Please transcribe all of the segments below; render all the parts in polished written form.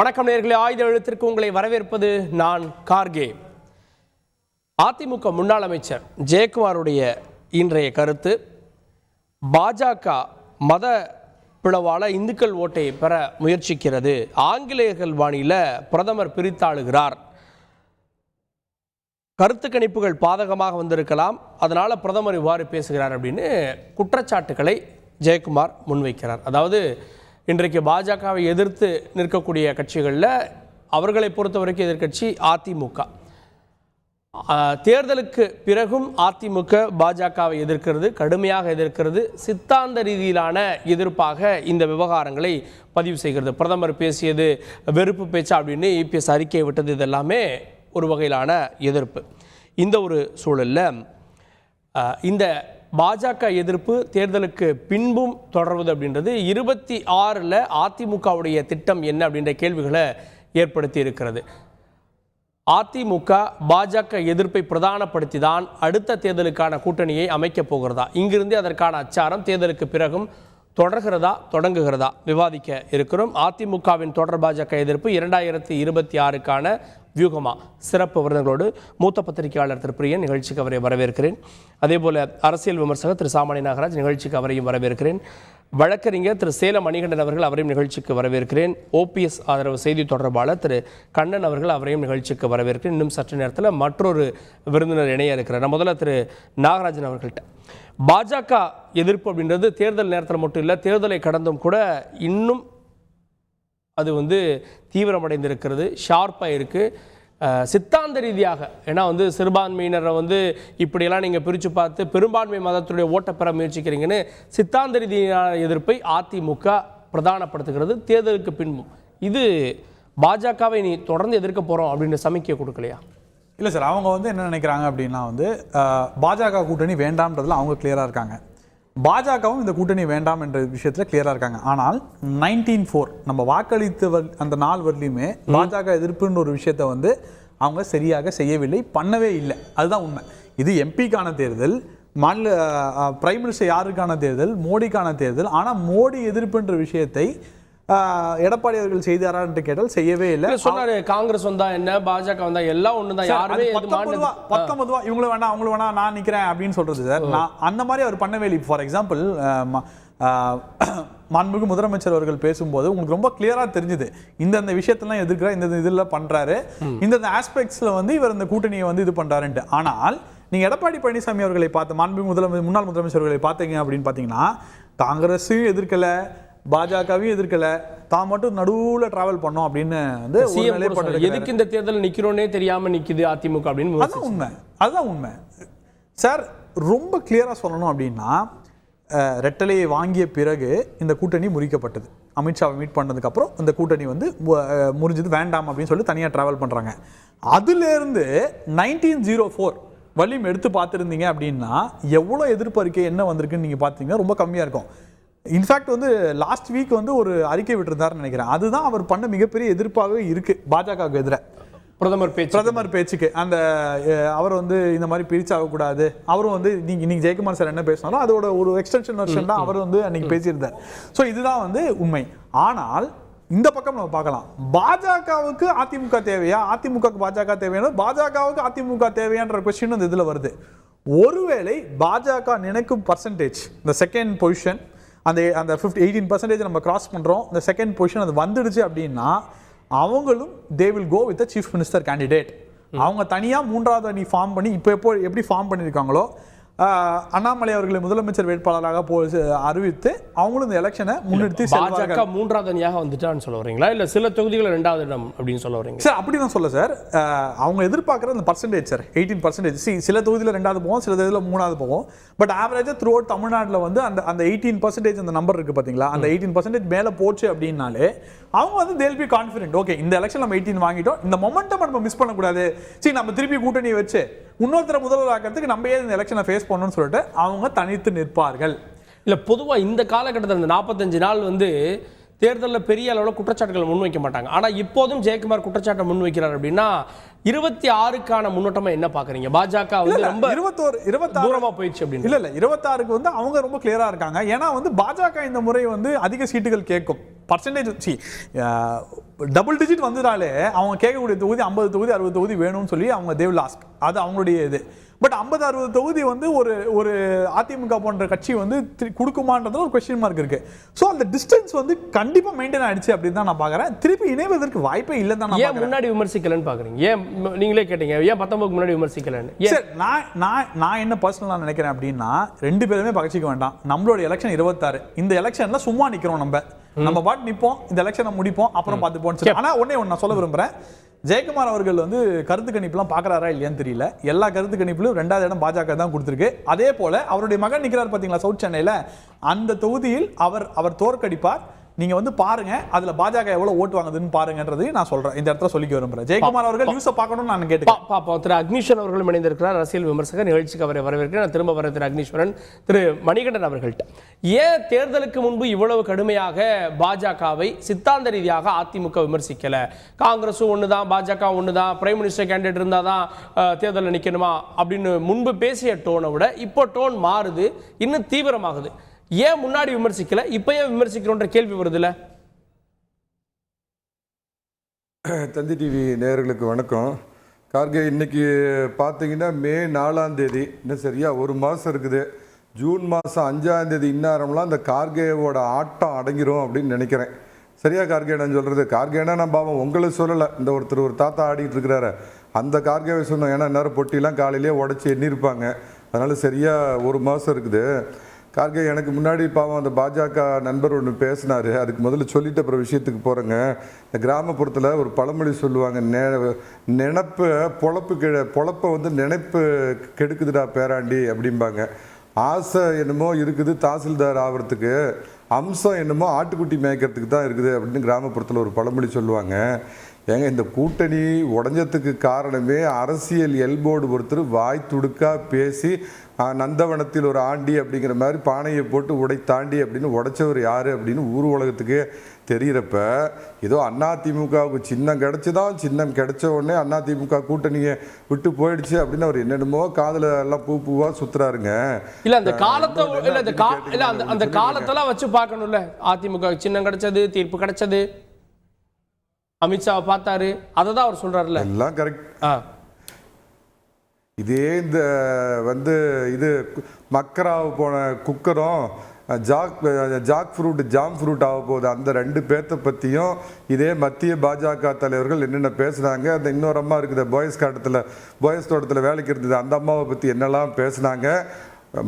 வணக்கம் நேயர்களே, ஆயுத எழுத்திற்கு உங்களை வரவேற்பது நான் கார்கே. அதிமுக முன்னாள் அமைச்சர் ஜெயக்குமாருடைய இன்றைய கருத்து, பாஜக மத பிளவால இந்துக்கள் ஓட்டை பெற முயற்சிக்கிறது, ஆங்கிலேயர்கள் பாணியில் பிரதமர் பிரித்தாளுகிறார், கருத்து கணிப்புகள் பாதகமாக வந்திருக்கலாம், அதனால பிரதமர் இவ்வாறு பேசுகிறார் அப்படின்னு குற்றச்சாட்டுகளை ஜெயக்குமார் முன்வைக்கிறார். அதாவது இன்றைக்கு பாஜகவை எதிர்த்து நிற்கக்கூடிய கட்சிகளில் அவர்களை பொறுத்த வரைக்கும் எதிர்க்கட்சி அதிமுக. தேர்தலுக்கு பிறகும் அதிமுக பாஜகவை எதிர்க்கிறது, கடுமையாக எதிர்க்கிறது, சித்தாந்த ரீதியிலான எதிர்ப்பாக இந்த விவகாரங்களை பதிவு செய்கிறது. பிரதமர் பேசியது வெறுப்பு பேச்சா அப்படின்னு இபிஎஸ் அறிக்கை விட்டது, இதெல்லாமே ஒரு வகையிலான எதிர்ப்பு. இந்த ஒரு சூழலில் இந்த பாஜக எதிர்ப்பு தேர்தலுக்கு பின்பும் தொடர்வது அப்படின்றது 26 அதிமுகவுடைய திட்டம் என்ன அப்படின்ற கேள்விகளை ஏற்படுத்தி இருக்கிறது. அதிமுக பாஜக எதிர்ப்பை பிரதானப்படுத்தி தான் அடுத்த தேர்தலுக்கான கூட்டணியை அமைக்கப் போகிறதா, இங்கிருந்து அதற்கான அச்சாரம் தேர்தலுக்கு பிறகும் தொடர்கிறதா தொடங்குகிறதா விவாதிக்க இருக்கிறோம். அதிமுகவின் தொடர் பாஜக எதிர்ப்பு 2026க்கான வியூகமா சிறப்பு விருதுகளோடு மூத்த பத்திரிகையாளர் திரு பிரியன் நிகழ்ச்சிக்கு அவரை வரவேற்கிறேன். அதேபோல அரசியல் விமர்சகர் திரு சாமானி நாகராஜ் நிகழ்ச்சிக்கு அவரையும் வரவேற்கிறேன். வழக்கறிஞர் திரு சேலம் மணிகண்டன் அவர்கள் அவரையும் நிகழ்ச்சிக்கு வரவேற்கிறேன். ஓபிஎஸ் ஆதரவு செய்தி தொடர்பாளர் திரு கண்ணன் அவர்கள் அவரையும் நிகழ்ச்சிக்கு வரவேற்கிறேன். இன்னும் சற்று நேரத்தில் மற்றொரு விருந்தினர் இணைய இருக்கிறார். முதல்ல திரு நாகராஜன் அவர்கள்ட்ட, பாஜக எதிர்ப்பு அப்படின்றது தேர்தல் நேரத்தில் மட்டும் இல்லை, தேர்தலை கடந்தும் கூட இன்னும் அது தீவிரமடைந்திருக்கிறது, ஷார்ப்பாக இருக்குது. சித்தாந்த ரீதியாக ஏன்னா சிறுபான்மையினரை இப்படியெல்லாம் நீங்கள் பிரித்து பார்த்து பெரும்பான்மை மதத்துடைய ஓட்ட பெற முயற்சிக்கிறீங்கன்னு சித்தாந்த ரீதியான எதிர்ப்பை அதிமுக பிரதானப்படுத்துகிறது தேர்தலுக்கு பின்பும். இது பாஜகவை நீ தொடர்ந்து எதிர்க்க போகிறோம் அப்படின்னு சமிக்கை கொடுக்கலையா? இல்லை சார், அவங்க என்ன நினைக்கிறாங்க அப்படின்னா பாஜக கூட்டணி வேண்டாம்ன்றதுல அவங்க கிளியராக இருக்காங்க, பாஜகவும் இந்த கூட்டணி வேண்டாம் என்ற விஷயத்தில் கிளியராக இருக்காங்க. ஆனால் 1904 நம்ம வாக்களித்த அந்த நாள் வரலையுமே பாஜக எதிர்ப்புன்ற ஒரு விஷயத்தை அவங்க சரியாக செய்யவில்லை, பண்ணவே இல்லை. அதுதான் உண்மை. இது எம்பிக்கான தேர்தல், மாநில பிரைம் மினிஸ்டர் யாருக்கான தேர்தல், மோடிக்கான தேர்தல். ஆனால் மோடி எதிர்ப்புன்ற விஷயத்தை எடப்பாடி அவர்கள் செய்தாரா என்று கேட்டால் செய்யவே இல்லை. சொன்னாரு காங்கிரஸ் வந்தா என்ன, பாஜக வந்தா எல்லாம் ஒண்ணுதான், யாருமே 19 இவங்களும் வேணாம் அவங்களும் வேணாம் நான் நிக்கிறேன் அப்படின்னு சொல்றது சார். நான் அந்த மாதிரி அவர் பண்ணவே இல்லை. ஃபார் எக்ஸாம்பிள் மாண்புமிகு முதலமைச்சர் அவர்கள் பேசும்போது உங்களுக்கு ரொம்ப கிளியரா தெரிஞ்சுது இந்த விஷயத்தெல்லாம் எதிர்க்கிறார், இந்த இதில் பண்றாரு, இந்த ஆஸ்பெக்ட்ஸ்ல இவர் இந்த கூட்டணியை இது பண்றாருன்ட்டு. ஆனால் நீங்க எடப்பாடி பழனிசாமி அவர்களை பார்த்து மாண்புமிகு முன்னாள் முதலமைச்சர் அவர்களை பார்த்தீங்க அப்படின்னு பாத்தீங்கன்னா காங்கிரஸையும் எதிர்க்கல, பாஜகவையும் எதிர்க்கல, தான் மட்டும் நடுவுல டிராவல் பண்ணோம் அப்படின்னு எதுக்கு இந்த தேர்தல் நிக்கிறோன்னே தெரியாம நிக்குது அதிமுக அப்படின்னு. அதுதான் உண்மை சார். ரொம்ப கிளியரா சொல்லணும் அப்படின்னா ரெட்டலையை வாங்கிய பிறகு இந்த கூட்டணி முறிக்கப்பட்டது. அமித்ஷாவை மீட் பண்ணதுக்கு அப்புறம் இந்த கூட்டணி முறிஞ்சது, வேண்டாம் அப்படின்னு சொல்லி தனியாக டிராவல் பண்றாங்க. அதுல இருந்து 1904 வலியும் எடுத்து பார்த்துருந்தீங்க அப்படின்னா எவ்வளோ எதிர்ப்பு அறிக்கை என்ன வந்திருக்குன்னு நீங்க பார்த்தீங்கன்னா ரொம்ப கம்மியா இருக்கும். இன்ஃபேக்ட் லாஸ்ட் வீக் ஒரு அறிக்கை விட்டுருந்தாருன்னு நினைக்கிறேன். அதுதான் அவர் பண்ண மிகப்பெரிய எதிர்ப்பாகவே இருக்கு பாஜகவுக்கு எதிராக. பிரதமர் பேச்சுக்கு அந்த அவர் இந்த மாதிரி பிரிச்சாகக்கூடாது, அவரும் இன்னைக்கு ஜெயக்குமார் சார் என்ன பேசினாலும் அதோட ஒரு எக்ஸ்டென்ஷன் வெர்ஷன் தான் அவர் அன்னைக்கு பேசியிருந்தார். ஸோ இதுதான் உண்மை. ஆனால் இந்த பக்கம் நம்ம பார்க்கலாம், பாஜகவுக்கு அதிமுக தேவையா, அதிமுகவுக்கு பாஜக தேவையான, பாஜகவுக்கு அதிமுக தேவையான்ற கொஸ்டின் இதுல வருது. ஒருவேளை பாஜக நினைக்கும் பர்சன்டேஜ் இந்த செகண்ட் பொசிஷன் அந்த 18% நம்ம கிராஸ் பண்றோம், இந்த செகண்ட் பொசிஷன் அது வந்துடுச்சு அப்படின்னா அவங்களும் they will go with the chief minister candidate. அவங்க தனியா மூன்றாவது அணி ஃபார்ம் பண்ணி இப்போ எப்படி ஃபார்ம் பண்ணியிருக்காங்களோ அண்ணாமலை அவர்களை முதலமைச்சர் வேட்பாளராக அறிவித்து அவங்களும் இந்த எலெக்ஷனை முன்னிறுத்தி பாஜக மூன்றாவது அணியாக வந்துட்டான்னு சொல்ல வரீங்களா, இல்ல சில தொகுதிகள் 2வது இடம் அப்படின்னு சொல்ல வரீங்க சார்? அப்படிதான் சொல்ல சார். அவங்க எதிர்பார்க்குற அந்த பர்சன்டேஜ் சார் 18%. சில தொகுதியில் 2வது போவோம், சில தொகுதியில் 3வது போவோம். பட் ஆவரேஜா த்ரூ அவுட் தமிழ்நாட்டில் அந்த 18% அந்த நம்பர் இருக்கு பாத்தீங்களா, அந்த 18% மேல போச்சு அப்படின்னாலே அவங்க they'll be confident. ஓகே, இந்த எலெக்ஷன் நம்ம 18 வாங்கிட்டோம், இந்த மொமெண்டம் நம்ம மிஸ் பண்ணக்கூடாது, சரி நம்ம திருப்பி கூட்டணி வச்சு இன்னொருத்தர முதல்வர் ஆக்கிறதுக்கு நம்ம ஏன் இந்த எலெக்ஷனை ஃபேஸ் பண்ணணும்னு சொல்லிட்டு அவங்க தனித்து நிற்பார்கள். இல்லை பொதுவாக இந்த காலகட்டத்தில் இந்த 45 நாள் தேர்தலில் பெரிய அளவில் குற்றச்சாட்டுகள் முன்வைக்க மாட்டாங்க. ஆனால் இப்போதும் ஜெயக்குமார் குற்றச்சாட்டை முன்வைக்கிறார் அப்படின்னா 26க்கான முன்னோட்டமா என்ன பாக்குறீங்க? பாஜக வந்து ரொம்ப 26 தூரமா போயிடுச்சு அப்படின்னு. இல்ல 26க்கு வந்து அவங்க ரொம்ப கிளியரா இருக்காங்க. ஏன்னா வந்து பாஜக இந்த முறை வந்து அதிக சீட்டுகள் கேட்கும். பர்சன்டேஜ் டபுள் டிஜிட் வந்ததாலே அவங்க கேட்கக்கூடிய தொகுதி 50 தொகுதி 60 தொகுதி வேணும்னு சொல்லி அவங்க தே வில் ஆஸ்க். அது அவங்களுடைய இது. பட் 50-60 தொகுதி வந்து ஒரு அதிமுக போன்ற கட்சி வந்து கொடுக்குமான்றதுல ஒரு கொஸ்டின் மார்க் இருக்கு. ஸோ அந்த டிஸ்டன்ஸ் வந்து கண்டிப்பா மெயின்டைன் ஆயிடுச்சு அப்படின்னு தான் நான் பாக்குறேன். திருப்பி இணைவதற்கு வாய்ப்பே இல்லைன்னு தான் ஏன் முன்னாடி விமர்சிக்கலன்னு பாக்குறீங்க? ஏன் நீங்களே கேட்டீங்க ஏன் 19 முன்னாடி விமர்சிக்கலன்னு? நான் என்ன பர்சனலா நினைக்கிறேன் அப்படின்னா, ரெண்டு பேருமே பகச்சிக்க வேண்டாம். நம்மளோட எலெக்ஷன் 26. இந்த எலெக்ஷன்ல சும்மா நிக்கிறோம். நம்ம பாட்டு நிப்போம், இந்த எலெக்ஷனை முடிப்போம், அப்புறம் பார்த்துப்போம். ஆனா ஒண்ணே நான் சொல்ல விரும்புறேன், ஜெயக்குமார் அவர்கள் வந்து கருத்து கணிப்புலாம் பார்க்குறாரா இல்லையான்னு தெரியல. எல்லா கருத்து கணிப்புலையும் 2வது இடம் பாஜக தான் கொடுத்துருக்கு. அதே போல அவருடைய மகன் நிற்கிறார் பார்த்தீங்களா சவுத் சென்னையில், அந்த தொகுதியில் அவர் தோற்கடிப்பார். நீங்க வந்து பாருங்க, அதுல பாஜக எவ்வளவு ஓட்டு வாங்குதுன்னு பாருங்கன்றது நான் சொல்றேன். இந்த இடத்துல சொல்லிக்க விரும்புறேன். ஜெயக்குமார் அவர்கள் நியூஸை பார்க்கணும்னு நான் கேட்டேன். பாப்போம். திரு அக்னீஸ்வரன் அவர்கள் இணைந்திருக்கிறார், அரசியல் விமர்சகர். நிகழ்ச்சிக்கு அவரை வரவேற்கிறேன். நான் திரும்ப வர திரு அக்னீஸ்வரன், திரு மணிகண்டன் அவர்கள்ட்ட ஏன் தேர்தலுக்கு முன்பு இவ்வளவு கடுமையாக பாஜகவை சித்தாந்த ரீதியாக அதிமுக விமர்சிக்கல? காங்கிரஸும் ஒண்ணுதான், பாஜக ஒண்ணுதான், பிரைம் மினிஸ்டர் கேண்டிடேட் இருந்தாதான் தேர்தலில் நிக்கணுமா அப்படின்னு முன்பு பேசிய டோனை விட இப்போ டோன் மாறுது, இன்னும் தீவிரமாகுது. ஏன் முன்னாடி விமர்சிக்கல, இப்ப ஏன் விமர்சிக்கிறோன்ற கேள்வி வருதுல்ல? தந்தி டிவி நேயர்களுக்கு வணக்கம். கார்கே, இன்னைக்கு பார்த்தீங்கன்னா மே 4ஆம் தேதி, இன்னும் சரியா ஒரு மாதம் இருக்குது. ஜூன் மாதம் 5ஆம் தேதி இந்நேரம்லாம் அந்த கார்கேவோட ஆட்டம் அடங்கிரும் அப்படின்னு நினைக்கிறேன். சரியா கார்கே நான் சொல்கிறது? கார்கேனா நான் பாவம் உங்களை சொல்லலை, இந்த ஒரு தாத்தா ஆடிட்டு இருக்கிறாரு அந்த கார்கேவை சொன்னோம். ஏன்னா நேரம் பொட்டிலாம் காலையிலேயே உடச்சி எண்ணிருப்பாங்க. அதனால் சரியாக ஒரு மாதம் இருக்குது. கார்கே, எனக்கு முன்னாடி பாவம் அந்த பாஜக நண்பர் ஒன்று பேசினார். அதுக்கு முதல்ல சொல்லிட்டு அப்புறம் விஷயத்துக்கு போகிறேங்க. இந்த கிராமப்புறத்தில் ஒரு பழமொழி சொல்லுவாங்க, நினப்பு பொழப்பை வந்து நினைப்பு கெடுக்குதுடா பேராண்டி அப்படிம்பாங்க. ஆசை என்னமோ இருக்குது தாசில்தார் ஆகிறதுக்கு, அம்சம் என்னமோ ஆட்டுக்குட்டி மேய்க்கிறதுக்கு தான் இருக்குது அப்படின்னு கிராமப்புறத்தில் ஒரு பழமொழி சொல்லுவாங்க. ஏங்க, இந்த கூட்டணி உடஞ்சதுக்கு காரணமே அரசியல் எல்போர்டு ஒருத்தர் வாய் துடுக்கா பேசி நந்தவனத்தில் ஒரு ஆண்டி அப்படிங்கிற மாதிரி பானையை போட்டு உடைத்தாண்டி அப்படின்னு உடைச்சவர் யாரு அப்படின்னு ஊர் உலகத்துக்கே தெரிகிறப்ப, ஏதோ அதிமுகவுக்கு சின்னம் கிடைச்சுதான், சின்னம் கிடைச்ச உடனே அதிமுக கூட்டணியை விட்டு போயிடுச்சு அப்படின்னு அவர் என்னென்னமோ காதுல எல்லாம் பூவா சுத்துறாருங்க. இல்ல அந்த காலத்தை அந்த காலத்தெல்லாம் வச்சு பார்க்கணும்ல. அதிமுக சின்னம் கிடைச்சது, தீர்ப்பு கிடைச்சது, அமித்ஷாவை பார்த்தாரு, அதை தான் அவர் சொல்றாருல்ல. எல்லாம் கரெக்ட். இதே இந்த வந்து இது மக்கராக போன குக்கரும் ஜாக் ஃப்ரூட் ஜாம் ஃப்ரூட் ஆக போகுது. அந்த 2 பேர்த்த பற்றியும் இதே மத்திய பாஜக தலைவர்கள் என்னென்ன பேசுனாங்க. அந்த இன்னொரு அம்மா இருக்குது பாய்ஸ் தோட்டத்தில் வேலைக்கு இருந்தது, அந்த அம்மாவை பற்றி என்னெல்லாம் பேசுனாங்க.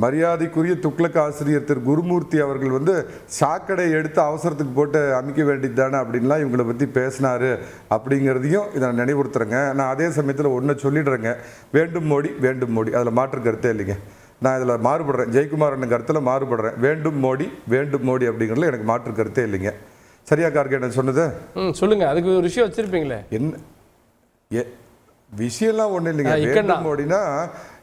மரியாதைக்குரிய துக்ளக் ஆசிரியர் திரு குருமூர்த்தி அவர்கள் வந்து சாக்கடை எடுத்து அவசரத்துக்கு போட்டு அமைக்க வேண்டியது தானே அப்படின்லாம் இவங்களை பற்றி பேசினாரு அப்படிங்கிறதையும் இதை நான் நினைவுறுத்துறேங்க. நான் அதே சமயத்தில் ஒன்று சொல்லிடுறேங்க, வேண்டும் மோடி அதில் மாற்று கருத்தே இல்லைங்க. நான் இதில் மாறுபடுறேன், ஜெயக்குமார் அண்ணன் கருத்தில் மாறுபடுறேன். வேண்டும் மோடி அப்படிங்கிறதுல எனக்கு மாற்று கருத்தே இல்லைங்க. சரியா கார்கே என்ன சொன்னது? சொல்லுங்க, அதுக்கு ஒரு விஷயம் வச்சிருப்பீங்களே. என்ன விஷயம்லாம் ஒன்றும் இல்லைங்க. வேண்டும் மோடினா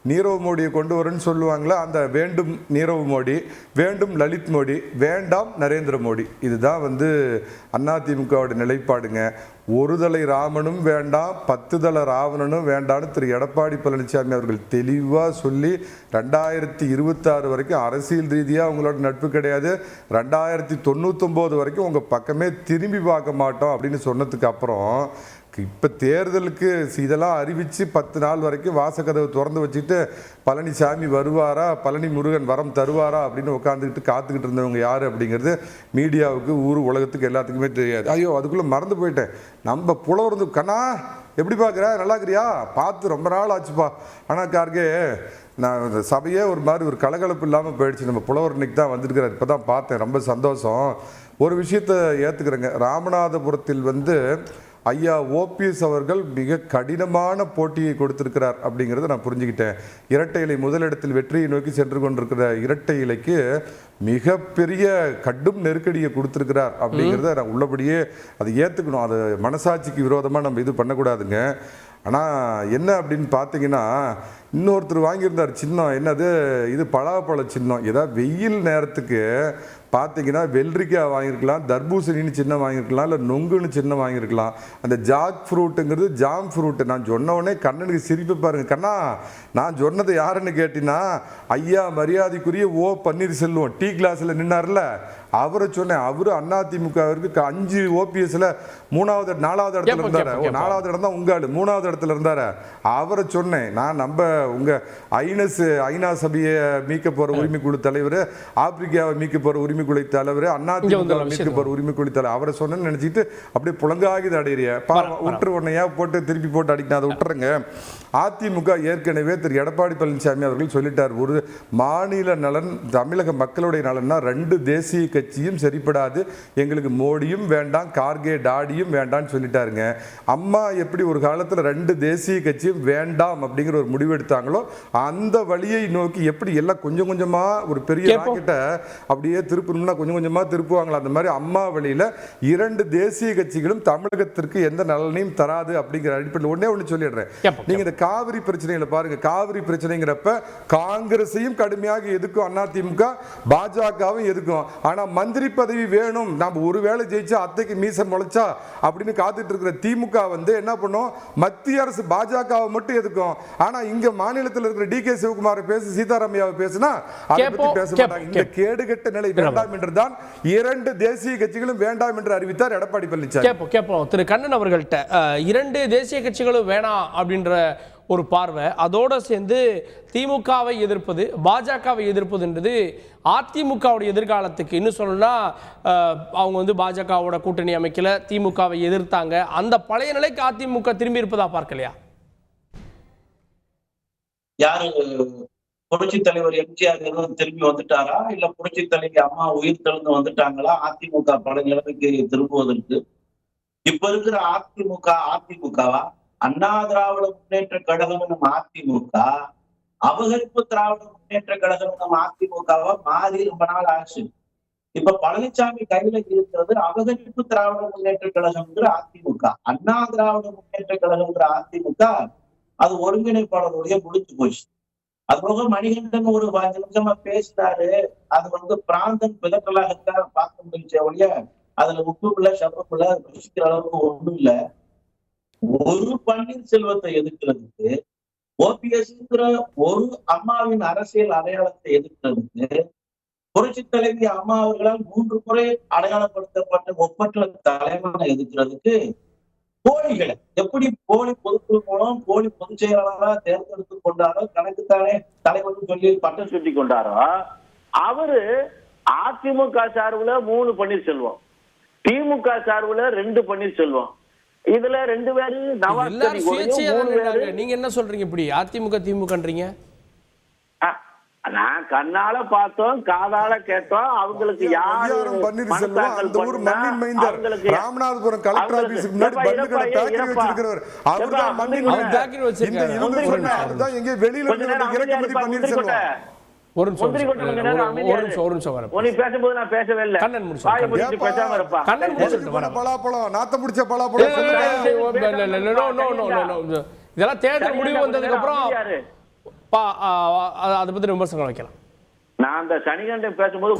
நீரவ் மோடியை கொண்டு வரேன்னு சொல்லுவாங்களா, அந்த வேண்டும் நீரவ் மோடி, வேண்டும் லலித் மோடி, வேண்டாம் நரேந்திர மோடி. இதுதான் வந்து அதிமுகவோட நிலைப்பாடுங்க. ஒரு தலை ராமனும் வேண்டாம், 10 தலை ராவணனும் வேண்டாம்னு திரு எடப்பாடி பழனிசாமி அவர்கள் தெளிவாக சொல்லி 2026 வரைக்கும் அரசியல் ரீதியாக அவங்களோட நட்பு கிடையாது, 2099 வரைக்கும் உங்கள் பக்கமே திரும்பி பார்க்க மாட்டோம் அப்படின்னு சொன்னதுக்கு அப்புறம் இப்போ தேர்தலுக்கு இதெல்லாம் அறிவித்து 10 நாள் வரைக்கும் வாசக்கதவை திறந்து வச்சுட்டு பழனிசாமி வருவாரா, பழனி முருகன் வரம் தருவாரா அப்படின்னு உட்காந்துக்கிட்டு காத்துக்கிட்டு இருந்தவங்க யார் அப்படிங்கிறது மீடியாவுக்கு ஊர் உலகத்துக்கு எல்லாத்துக்குமே தெரியாது. ஐயோ, அதுக்குள்ளே மறந்து போயிட்டேன். நம்ம புலவர்ந்து கண்ணா எப்படி பார்க்குற, நல்லா இருக்கிறியா, பார்த்து ரொம்ப நாள் ஆச்சுப்பா. ஆனால் கார்கே, நான் சபையே ஒரு மாதிரி ஒரு கலகலப்பு இல்லாமல் போயிடுச்சு. நம்ம புலவர் இன்னைக்கு தான் வந்திருக்கிறார், இப்போ தான் பார்த்தேன், ரொம்ப சந்தோஷம். ஒரு விஷயத்தை ஏற்றுக்கிறேங்க, ராமநாதபுரத்தில் வந்து ஐயா ஓபிஎஸ் அவர்கள் மிக கடினமான போட்டியை கொடுத்திருக்கிறார் அப்படிங்கிறத நான் புரிஞ்சுக்கிட்டேன். இரட்டை இலை முதலிடத்தில் வெற்றியை நோக்கி சென்று கொண்டிருக்கிற இரட்டை இலைக்கு மிகப்பெரிய கடும் நெருக்கடியை கொடுத்திருக்கிறார் அப்படிங்கிறத நான் உள்ளபடியே அதை ஏற்றுக்கணும். அது மனசாட்சிக்கு விரோதமாக நம்ம இது பண்ணக்கூடாதுங்க. ஆனால் என்ன அப்படின்னு பார்த்தீங்கன்னா, இன்னொருத்தர் வாங்கியிருந்தார் சின்னம், என்னது இது பலாப்பழ சின்னம். ஏதாவது வெயில் நேரத்துக்கு பார்த்தீங்கன்னா வெள்ளரிக்காய் வாங்கியிருக்கலாம், தர்பூசணின்னு சின்ன வாங்கியிருக்கலாம், இல்லை நொங்குன்னு சின்ன வாங்கியிருக்கலாம். அந்த ஜாக் ஃப்ரூட்டுங்கிறது ஜாம் ஃப்ரூட்டு. நான் சொன்ன உடனே கண்ணனுக்கு சிரிப்பு பாருங்க. கண்ணா, நான் சொன்னது யாருன்னு கேட்டீங்கன்னா ஐயா மரியாதைக்குரிய ஓ பன்னீர்செல்வம் டீ கிளாஸில் நின்னார்ல, அவரை சொன்னேன். அவரு அதிமுகவிற்கு 5 OPSல 3வது 4வது இடத்துல இருந்தாரு. 4வது இடம் தான் உங்க ஆளு, 3வது இடத்துல இருந்தாரு. அவரை சொன்னேன். நான் நம்ம உங்க ஐநா சபையை மீட்க போற உரிமை குழு தலைவர், ஆப்பிரிக்காவை மீட்க போற உரிமை குழு தலைவர், அதிமுக மீட்க போற உரிமை குழு தலைவர், அவரை சொன்னேன்னு நினைச்சிட்டு அப்படியே புலங்காகி அடையிறிய விட்டுரு. உடனே போட்டு திருப்பி போட்டு அடிக்கணும், அதை விட்டுருங்க. அதிமுக ஏற்கனவே திரு எடப்பாடி பழனிசாமி அவர்கள் சொல்லிட்டார், ஒரு மாநில நலன் தமிழக மக்களுடைய நலன்னா 2 தேசிய கட்சியும் சரிப்படாது, எங்களுக்கு மோடியும் வேண்டாம் கார்கே டாடியும் வேண்டாம்னு சொல்லிட்டாருங்க. அம்மா எப்படி ஒரு காலத்தில் 2 தேசிய கட்சியும் வேண்டாம் அப்படிங்கிற ஒரு முடிவு எடுத்தாங்களோ அந்த வழியை நோக்கி எப்படி எல்லாம் கொஞ்சம் கொஞ்சமா ஒரு பெரிய ராக்கெட்டை அப்படியே திருப்பணும்னா கொஞ்சம் கொஞ்சமா திருப்புவாங்களா, அந்த மாதிரி அம்மா வழியில 2 தேசிய கட்சிகளும் தமிழகத்திற்கு எந்த நலனையும் தராது அப்படிங்கிற அடிப்படையில் ஒண்ணு சொல்லிடுறேன். நீங்க இந்த காவிரி பிரச்சனைகளை பாருங்க. காவிரி பிரச்சனைங்கிறப்ப காங்கிரஸையும் கடுமையாக எதுக்கும் அதிமுக, பாஜகவும் எதுக்கும். ஆனா மந்திரி பதவி வேணும், நாம ஒருவேளை ஜெயிச்சா அத்தைக்கு மீசம் முளைச்சா அப்படின்னு காத்துட்டு இருக்கிற திமுக வந்து என்ன பண்ணும், மத்திய அரசு பாஜகவை மட்டும் எதுக்கும். ஆனா இங்க மாநிலத்தில் இருக்கிற DK சிவகுமார் பேசு, சீதாராமையாவை பேசினா அதை பத்தி பேச மாட்டாங்க. இந்த கேடுகட்ட நிலை வேண்டாம் என்றுதான் 2 தேசிய கட்சிகளும் வேண்டாம் என்று அறிவித்தார் எடப்பாடி பழனிசாமி. கேட்போம் திரு கண்ணன் அவர்கள்ட்ட. 2 தேசிய கட்சிகளும் வேணாம் அப்படின்ற ஒரு பார்வை, அதோடு சேர்ந்து திமுகவை எதிர்ப்பது, பாஜகவை எதிர்ப்பதுன்றது அதிமுகவுடைய எதிர்காலத்துக்கு இன்னும் சொல்லணும்னா அவங்க வந்து பாஜகவோட கூட்டணி அமைக்கல, திமுகவை எதிர்த்தாங்க. அந்த பழைய நிலைக்கு அதிமுக திரும்பி இருப்பதா பார்க்கலையா? யாரு புரட்சி தலைவர் எம்ஜிஆர் திரும்பி வந்துட்டாரா, இல்ல புரட்சி தலைவி அம்மா உயிர் தெழுந்து வந்துட்டாங்களா அதிமுக பழைய நிலைமைக்கு திரும்புவதற்கு? இப்ப இருக்கிற அதிமுகவா? அண்ணா திராவிட முன்னேற்ற கழகம் நம்ம அதிமுக, அபகரிப்பு திராவிட முன்னேற்ற கழகம் நம்ம அதிமுகவா மாறி ரொம்ப நாள் ஆச்சு. இப்ப பழனிசாமி கையில இருக்கிறது அபகரிப்பு திராவிட முன்னேற்ற கழகம்ங்கிற அதிமுக, அண்ணா திராவிட முன்னேற்ற கழகம்ங்கிற அதிமுக அது ஒருங்கிணைப்பாளருடைய முடிச்சு போச்சு. அது போக மணிகண்டன் ஒரு 5 நிமிஷமா பேசினாரு. அது வந்து பிராந்தன் பிதற்றலாக பார்க்க முடிஞ்ச ஒழிய அதுல உப்பு இல்ல சப்பம் இல்ல, ருசிக்கிற அளவுக்கு ஒண்ணும் இல்ல. ஒரு பன்னீர்செல்வத்தை எதிர்க்கிறதுக்கு, ஓபிஎஸ்ங்கிற ஒரு அம்மாவின் அரசியல் அடையாளத்தை எதிர்க்கிறதுக்கு, புரட்சி தலைவி அம்மா அவர்களால் 3 முறை அடையாளப்படுத்தப்பட்ட ஒப்பற்ற தலைவனை எதிர்க்கிறதுக்கு போலிகளை எப்படி போலி பொதுக்குழு மூலம் போலி பொதுச் செயலாளராக தேர்ந்தெடுத்து கொண்டாரோ, தனக்குத்தானே தலைவர் சொல்லி பட்டம் சுட்டி கொண்டாரோ, அவரு அதிமுக சார்புல 3 பன்னீர்செல்வம், திமுக சார்புல 2 பன்னீர்செல்வம். இதுல 2 பேரு நீங்க என்ன சொல்றீங்க? இப்படி அதிமுக திமுகன்றீங்க? நான் கண்ணால பார்த்தோம், காதால கேட்டோம். அவங்களுக்கு யாரும் பன்னீர்செல்வம் அந்த ஊர் மண்ணின் மைந்தர், ராமநாதபுரம் கலெக்டர் ஆபீஸ்க்கு முன்னாடி பந்து கடை பேக்கரி வச்சிருக்கிறவர், அவர்தான் மண்ணின் மைந்தர். இந்த இருந்து சொன்ன அதுதான் எங்க வெளியில இருந்து இறக்குமதி பன்னீர்செல்வம். ஒரு நிமிஷம் வரேன். நீ பேசும்போது நான் பேசவே இல்லை. கண்ணன் முடிச்சு பேசாம இருப்பா. கண்ணன் முடிச்சு பலாப்பழம் நாத்த முடிச்ச பலாப்பழம் இதெல்லாம் தேர்தல் முடிவு வந்ததுக்கு அப்புறம் அதை பத்தி விமர்சனம் வைக்கலாம். நான் அந்த சனிகண்டன் பேசும்போது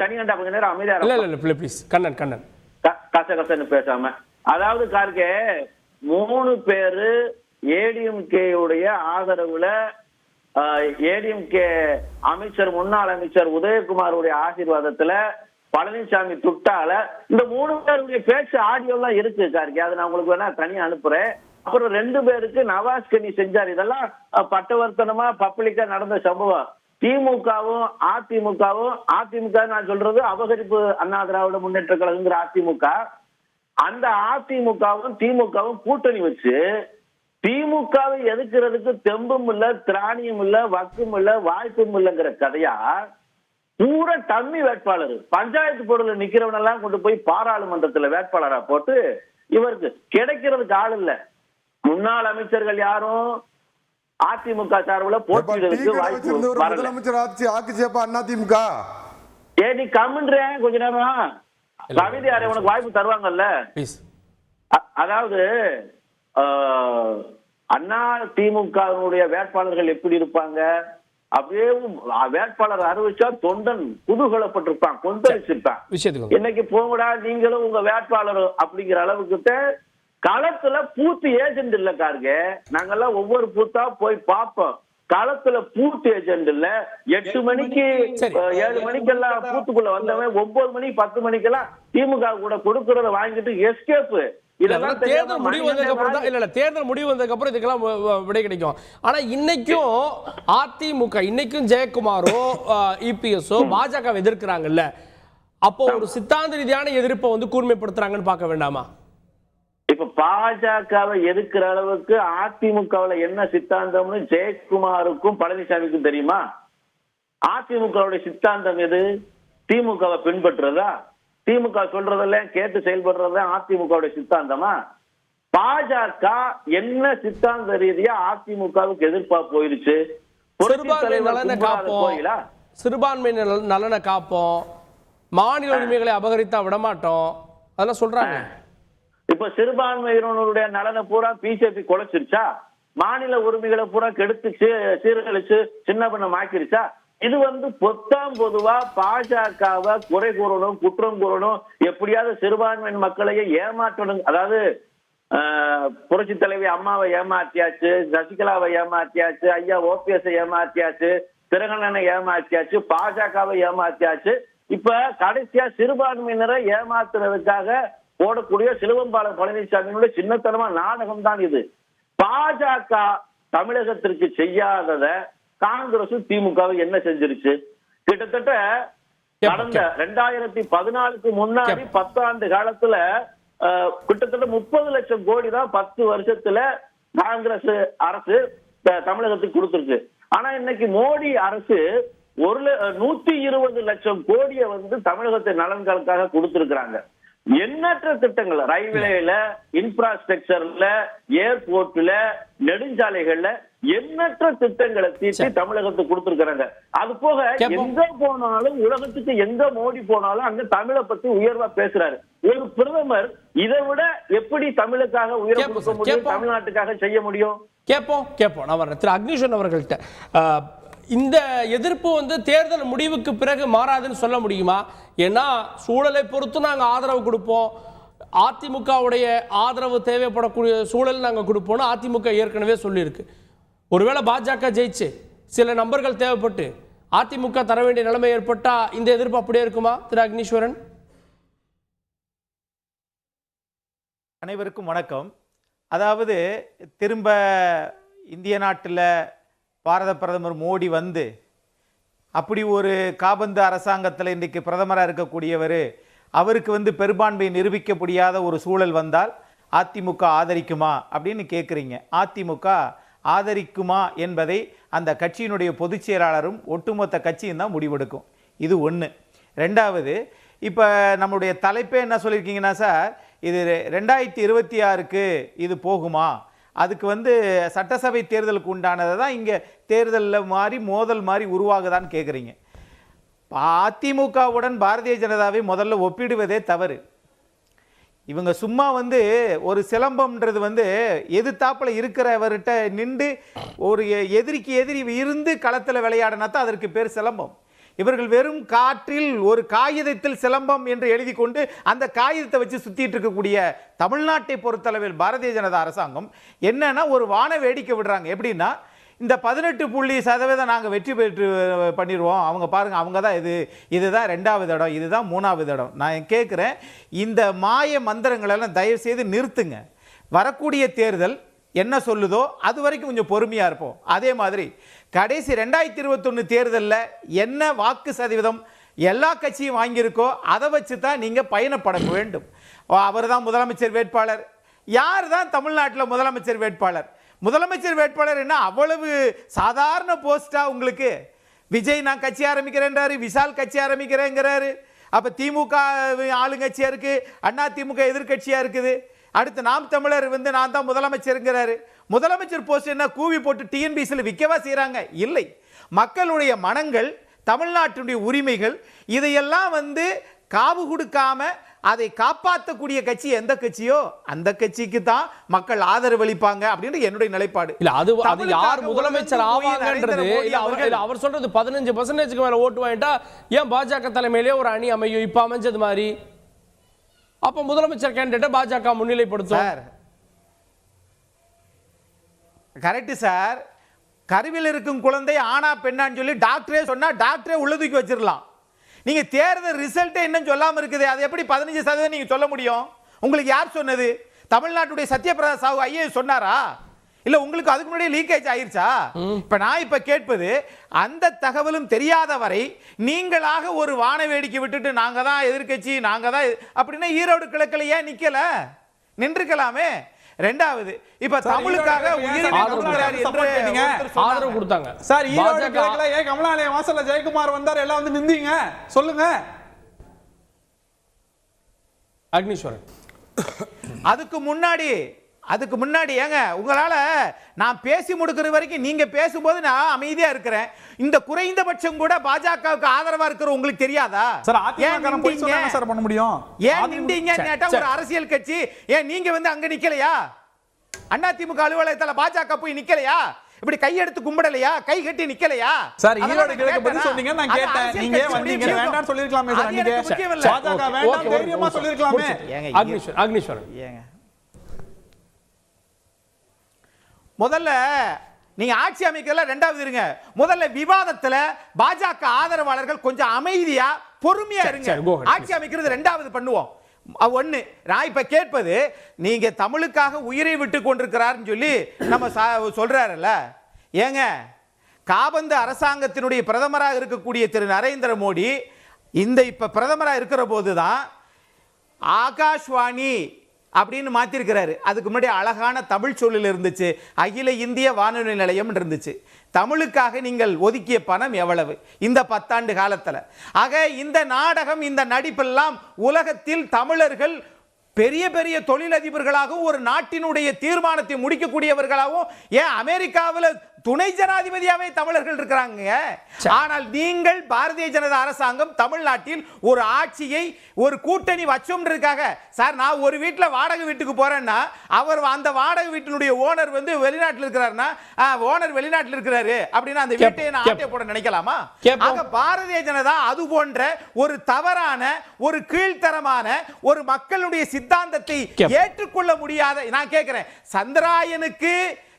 சனிகண்டா கொஞ்ச நேரம் அமைதியா கண்ணன் கசகசன்னு பேசாம. அதாவது கார்கே 3 பேரு ஏடிஎம்கே உடைய ஆதரவுல, ஏடிஎம்கே அமைச்சர் முன்னாள் அமைச்சர் உதயகுமாருடைய ஆசீர்வாதத்துல, பழனிசாமி துட்டால இந்த 3 பேருடைய பேச்சு ஆடியோ எல்லாம் இருக்கு கார்கே, அது நான் உங்களுக்கு வேணா தனியா அனுப்புறேன். அப்புறம் 2 பேருக்கு நவாஸ் கனி செஞ்சார். இதெல்லாம் பட்டவர்த்தனமா பப்ளிக்கா நடந்த சம்பவம். திமுகவும் அதிமுக நான் சொல்றது அபகரிப்பு அண்ணா திராவிட முன்னேற்ற கழகங்கிற அதிமுக, அந்த அதிமுகவும் திமுகவும் கூட்டணி வச்சு திமுகவை எதிர்க்கிறதுக்கு தெம்பும் இல்ல, திராணியும் இல்ல, வக்கும் இல்ல, வாய்ப்பும் இல்லைங்கிற கதையா பூரா டம்மி வேட்பாளர் பஞ்சாயத்து போர்டுல நிக்கிறவனெல்லாம் கொண்டு போய் பாராளுமன்றத்துல வேட்பாளரா போட்டு இவருக்கு கிடைக்கிறதுக்கு ஆள் இல்ல. முன்னாள் அமைச்சர்கள் யாரும் அதிமுக சார்பில் போட்டியிடுறதுக்கு வாய்ப்பு. முதலமைச்சர் அதிமுக நீ கம்முன்றேன் கொஞ்ச நேரம் கவிதை உனக்கு வாய்ப்பு தருவாங்கல்ல. அதாவது அண்ணா திமுக வேட்பாளர்கள் எப்படி இருப்பாங்க, அப்படியே வேட்பாளர் அறிவிச்சா தொண்டன் குதூகலப்பட்டிருப்பான், கொந்தளிச்சிருப்பான். விஷயத்துக்கு இன்னைக்கு போங்கடா நீங்களும் உங்க வேட்பாளரும் அப்படிங்கிற அளவுக்கு களத்துல பூத்து ஏஜென்ட் இல்ல கார்கே. நாங்கெல்லாம் ஒவ்வொரு பூத்தா போய் பார்ப்போம். களத்துல பூத்து ஏஜென்ட் இல்ல. 8 மணிக்கு 7 மணிக்கெல்லாம் பூத்துக்குள்ள வந்தவன் 9 மணி 10 மணிக்கெல்லாம் திமுக கூட கொடுக்கறத வாங்கிட்டு எஸ்கேப். இதெல்லாம் தேர்தல் முடிவு வந்ததுக்கு அப்புறம் தான் இல்ல தேர்தல் முடிவு வந்ததுக்கு அப்புறம் இதுக்கெல்லாம் விடை கிடைக்கும். ஆனா இன்னைக்கும் அதிமுக இன்னைக்கும் ஜெயக்குமாரோ இபிஎஸ்ஓ பாஜக எதிர்க்கிறாங்கல்ல, அப்போ ஒரு சித்தாந்த ரீதியான எதிர்ப்பை வந்து கூர்மைப்படுத்துறாங்கன்னு பார்க்க வேண்டாமா? இப்ப பாஜகவை எதிர்க்கிற அளவுக்கு அதிமுகவுல என்ன சித்தாந்தம்னு ஜெயக்குமாருக்கும் பழனிசாமிக்கும் தெரியுமா? அதிமுகவுடைய சித்தாந்தம் எது? திமுகவை பின்பற்றுறதா? திமுக சொல்றதெல்லாம் கேட்டு செயல்படுறதா அதிமுகவுடைய சித்தாந்தமா? பாஜக என்ன சித்தாந்த ரீதியா அதிமுகவுக்கு எதிர்ப்பா போயிருச்சு? சிறுபான்மை நலனை காப்போம், மாநில உரிமைகளை அபகரித்தா விடமாட்டோம், அதெல்லாம் சொல்றாங்க. இப்ப சிறுபான்மையினருடைய நலனை பூரா பிஜேபி குலைச்சிருச்சா? மாநில உரிமைகளை பூரா கெடுத்து சீரழிச்சு சின்ன பண்ணம் ஆக்கிருச்சா? இது பொத்தாம் பொதுவா பாஜகவை குறை கூறணும், குற்றம் கூறணும், எப்படியாவது சிறுபான்மையின் மக்களையே ஏமாற்றணும். அதாவது புரட்சி தலைவி அம்மாவை ஏமாற்றியாச்சு, சசிகலாவை ஏமாற்றியாச்சு, ஐயா ஓபிஎஸ் ஏமாற்றியாச்சு, திரகணனை ஏமாற்றியாச்சு, பாஜகவை ஏமாற்றியாச்சு. இப்ப கடைசியா சிறுபான்மையினரை ஏமாத்துறதுக்காக போடக்கூடிய சிலுவம்பாலம் பழனிசாமியினுடைய சின்னத்தனமா நாடகம் தான் இது. பாஜக தமிழகத்திற்கு செய்யாதத காங்கிரஸ் திமுக என்ன செஞ்சிருச்சு? கிட்டத்தட்ட கடந்த 2014க்கு முன்னாடி 10 ஆண்டு காலத்துல கிட்டத்தட்ட 30 லட்சம் கோடி தான் 10 வருஷத்துல காங்கிரஸ் அரசு தமிழகத்துக்கு கொடுத்திருக்கு. ஆனா இன்னைக்கு மோடி அரசு 120 லட்சம் கோடியை தமிழகத்தின் நலன்களுக்காக கொடுத்திருக்கிறாங்க. எண்ணற்ற திட்டங்கள், ரயில்வேல, இன்ஃப்ராஸ்ட்ரக்சர்ல, ஏர்போர்ட்ல, நெடுஞ்சாலைகள்ல எண்ணற்ற திட்டங்களை தீட்டி தமிழகத்துக்கு கொடுத்திருக்கிறாங்க. அது போக எங்க போனாலும், உலகத்துக்கு எங்க மோடி போனாலும் அங்க தமிழை பத்தி உயர்வா பேசுறாரு. ஒரு பிரதமர் இதை விட எப்படி தமிழுக்காக உயர்வு கொடுக்க முடியும், தமிழ்நாட்டுக்காக செய்ய முடியும்? கேட்போம். நான் வர்றேன் திரு அக்னீஸ்வரன் அவர்கள்ட்ட. இந்த எதிர்ப்பு தேர்தல் முடிவுக்கு பிறகு மாறாதுன்னு சொல்ல முடியுமா? ஏன்னா சூழலை பொறுத்து நாங்கள் ஆதரவு கொடுப்போம், அதிமுகவுடைய ஆதரவு தேவைப்படக்கூடிய சூழல் நாங்கள் கொடுப்போம்னு அதிமுக ஏற்கனவே சொல்லியிருக்கு. ஒருவேளை பாஜக ஜெயிச்சு சில நம்பர்கள் தேவைப்பட்டு அதிமுக தர வேண்டிய நிலைமை ஏற்பட்டா இந்த எதிர்ப்பு அப்படியே இருக்குமா திரு அக்னீஸ்வரன்? அனைவருக்கும் வணக்கம். அதாவது திரும்ப இந்திய நாட்டில் பாரத பிரதமர் மோடி அப்படி ஒரு காபந்து அரசாங்கத்தில் இன்றைக்கு பிரதமராக இருக்கக்கூடியவர், அவருக்கு பெரும்பான்மையை நிரூபிக்க முடியாத ஒரு சூழல் வந்தால் அதிமுக ஆதரிக்குமா அப்படின்னு கேட்குறீங்க. அதிமுக ஆதரிக்குமா என்பதை அந்த கட்சியினுடைய பொதுச் செயலாளரும் ஒட்டுமொத்த கட்சியும் தான் முடிவெடுக்கும். இது ஒன்று. ரெண்டாவது, இப்போ நம்மளுடைய தலைப்பே என்ன சொல்லியிருக்கீங்கன்னா, சார் இது 2026க்கு இது போகுமா, அதுக்கு சட்டசபை தேர்தலுக்கு உண்டானதை தான் இங்கே தேர்தலில் மாதிரி மோதல் மாதிரி உருவாகுதான்னு கேட்குறீங்க. அதிமுகவுடன் பாரதிய ஜனதாவை முதல்ல ஒப்பிடுவதே தவறு. இவங்க சும்மா ஒரு சிலம்பம்ன்றது எதிர்த்தாப்பில் இருக்கிறவர்கிட்ட நின்று ஒரு எதிரிக்கு எதிரி இருந்து களத்தில் விளையாடினா தான் அதற்கு பேர் சிலம்பம். இவர்கள் வெறும் காற்றில் ஒரு காகிதத்தில் சிலம்பம் என்று எழுதி கொண்டு அந்த காகிதத்தை வச்சு சுத்திட்டு இருக்கக்கூடிய தமிழ்நாட்டை பொறுத்தளவில் பாரதிய ஜனதா அரசாங்கம் என்னன்னா ஒரு வான வேடிக்கை விடுறாங்க. எப்படின்னா, இந்த 18% நாங்கள் வெற்றி பெற்று பண்ணிடுவோம், அவங்க பாருங்கள், அவங்க தான் இதுதான் 2வது இடம், இதுதான் 3வது இடம். நான் கேட்குறேன், இந்த மாய மந்திரங்களெல்லாம் தயவு செய்து நிறுத்துங்க. வரக்கூடிய தேர்தல் என்ன சொல்லுதோ அது வரைக்கும் கொஞ்சம் பொறுமையாக இருப்போம். அதே மாதிரி கடைசி 2021 தேர்தலில் என்ன வாக்கு சதவீதம் எல்லா கட்சியும் வாங்கியிருக்கோ அதை வச்சு தான் நீங்கள் பயணப்பட வேண்டும். அவர் தான் முதலமைச்சர் வேட்பாளர். யார் தான் தமிழ்நாட்டில் முதலமைச்சர் வேட்பாளர்? முதலமைச்சர் வேட்பாளர் என்ன அவ்வளவு சாதாரண போஸ்டா உங்களுக்கு? விஜய் நான் கட்சி ஆரம்பிக்கிறேன்றாரு, விஷால் கட்சி ஆரம்பிக்கிறேங்கிறாரு. அப்போ திமுக ஆளுங்கட்சியாக இருக்குது, அண்ணா திமுக எதிர்கட்சியாக இருக்குது. அடுத்து நாம் தமிழர் நான் தான் முதலமைச்சருங்கிறாரு. முதலமைச்சர் போஸ்ட் என்ன கூவி போட்டு டிஎன்பிசியில் விற்கவா செய்கிறாங்க? இல்லை. மக்களுடைய மனங்கள், தமிழ்நாட்டுடைய உரிமைகள், இதையெல்லாம் காவு கொடுக்காம அதை காப்பாற்றக்கூடிய கட்சி எந்த கட்சியோ அந்த கட்சிக்கு தான் மக்கள் ஆதரவு அளிப்பாங்க அப்படின்னு என்னுடைய நிலைப்பாடு. இல்ல அது யார் முதலமைச்சர் ஆவாங்கன்றது இல்ல அவர் சொல்றது 15% மேல ஓட்டு வாங்கிட்டா ஏன் பாஜக தலைமையிலே ஒரு அணி அமையும் இப்ப அமைஞ்சது மாதிரி அப்ப முதலமைச்சர் கேண்டிடேட்டை பாஜக முன்னிலைப்படுத்தும். Correct sir. கருவில் இருக்கும் குழந்தை ஆனா பெண்ணான்னு சொல்லி டாக்டரே சொன்னா டாக்டரே உள்ள தூக்கி வச்சிடலாம். நீங்க தேர்தல் ரிசல்ட்டே இன்னும் சொல்லாம இருக்குது, அது எப்படி 15% நீங்க சொல்ல முடியும்? உங்களுக்கு யார் சொன்னது? தமிழ்நாட்டுடைய சத்யபிரதா சாஹூ ஐஏஎஸ் சொன்னாரா? இல்ல உங்களுக்கு அதுக்கு முன்னாடியே லீக்கேஜ் ஆயிருச்சா? இப்ப நான் கேட்பது, அந்த தகவலும் தெரியாத வரை நீங்களாக ஒரு வான வேடிக்கை விட்டுட்டு நாங்க தான் எதிர்க்கட்சி நாங்க தான் அப்படின்னா ஈரோடு கிழக்குல ஏன் நிக்கல? நின்றுக்கலாமே. ரெண்டாவது, இப்ப தமிழுக்காக ஆதரவு கொடுத்தாங்க சார். ஈரோடு கிழக்குல ஏன் கமலாலய வாசல்ல ஜெயக்குமார் வந்தார், எல்லாம் வந்து நின்றீங்க சொல்லுங்க. அக்னீஸ்வரன் அதுக்கு முன்னாடி ஏங்க உங்களால நான் பேசி முடிக்கிற வரைக்கும் நீங்க பேசும்போது நான் அமைதியா இருக்கிறேன். இந்த குறைந்தபட்சம் கூட பாஜகவுக்கு ஆதரவா இருக்கிற உங்களுக்கு தெரியாதா? சார் அதிமுக போய் சொன்னா சார் பண்ண முடியும். ஏன் நின்றீங்க கேட்டா ஒரு அரசியல் கட்சி ஏன் நீங்க வந்து அங்க நிக்கலையா? அதிமுக அலுவலகத்துல பாஜக போய் நிக்கலையா? இப்படி கையெடுத்து கும்பிடலையா? கை கட்டி நிக்கலையா? சார் ஈரோடு கிழக்கு பத்தி சொன்னீங்க, நான் கேட்டேன். நீங்க வந்தீங்க வேண்டாம் சொல்லிருக்கலாமே சார். நீங்க பாஜக வேண்டாம் தைரியமா சொல்லிருக்கலாமே. அக்னீஸ்வரன் ஏங்க முதல்ல நீங்க ஆட்சி அமைக்கல, ரெண்டாவது இருங்க. முதல்ல விவாதத்துல பாஜக ஆதரவாளர்கள் கொஞ்சம் அமைதியா பொறுமையா இருங்க. ஆட்சி அமைக்கிறது ரெண்டாவது பண்ணுவோம். ஒண்ணு, நான் இப்ப கேட்பது, நீங்க தமிழுக்காக உயிரை விட்டு கொண்டிருக்கிறார்னு சொல்லி நம்ம சொல்றாருல்ல, ஏங்க காபந்து அரசாங்கத்தினுடைய பிரதமராக இருக்கக்கூடிய திரு நரேந்திர மோடி இந்த இப்ப பிரதமராக இருக்கிற போதுதான் ஆகாஷ்வாணி அப்படின்னு மாத்திருக்கிறாரு. அதுக்கு முன்னாடி அழகான தமிழ் சொல்லில் இருந்துச்சு, அகில இந்திய வானொலி நிலையம் இருந்துச்சு. தமிழுக்காக நீங்கள் ஒதுக்கிய பணம் எவ்வளவு இந்த 10 ஆண்டு காலத்தில்? ஆக இந்த நாடகம், இந்த நடிப்பெல்லாம் உலகத்தில் தமிழர்கள் பெரிய பெரிய தொழிலதிபர்களாகவும் ஒரு நாட்டினுடைய தீர்மானத்தை முடிக்கக்கூடியவர்களாகவும், ஏன் அமெரிக்காவில் துணை ஜனாதிபதியாவே தமிழர்கள் இருக்கிறாங்க. ஆனால் நீங்கள் பாரதிய ஜனதா அரசாங்கம் தமிழ்நாட்டில் ஒரு ஆட்சியை ஒரு கூட்டணி வச்சோம்ன்றதுக்காக, சார் நான் ஒரு வீட்டில் வாடகை வீட்டுக்கு போறேன்னா அவர் அந்த வாடகை வீட்டினுடைய ஓனர் வந்து வெளிநாட்டில் இருக்கிறாருன்னா ஓனர் வெளிநாட்டில் இருக்கிறாரு அப்படின்னா அந்த வீட்டை நான் ஆட்டை போட நினைக்கலாமா? ஆக பாரதிய ஜனதா அது போன்ற ஒரு தவறான ஒரு கீழ்த்தரமான ஒரு மக்களுடைய சித்தாந்தத்தை ஏற்றுக்கொள்ள முடியாத, நான் கேட்கிறேன்,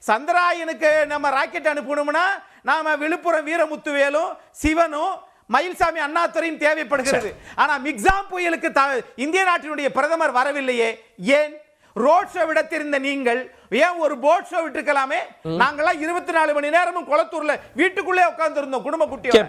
சந்திராயனுக்கு நம்ம ராக்கெட் அனுப்பணும்னா நாம விழுப்புரம் வீரமுத்துவேலும் சிவனும் மயில்சாமி அண்ணாதுரையும் தேவைப்படுகிறது. ஆனா மிக்ஸாம் புயலுக்கு இந்திய நாட்டினுடைய பிரதமர் வரவில்லையே, ஏன்? ரோட் ஷோ விடத்திருந்த நீங்கள் ஏன் ஒரு போட் ஷோ விட்டுக்கலாமே? நாங்கெல்லாம் 24 மணி நேரமும் குளத்தூர்ல வீட்டுக்குள்ளே உட்கார்ந்து இருந்தோம் குடும்ப குட்டியோட.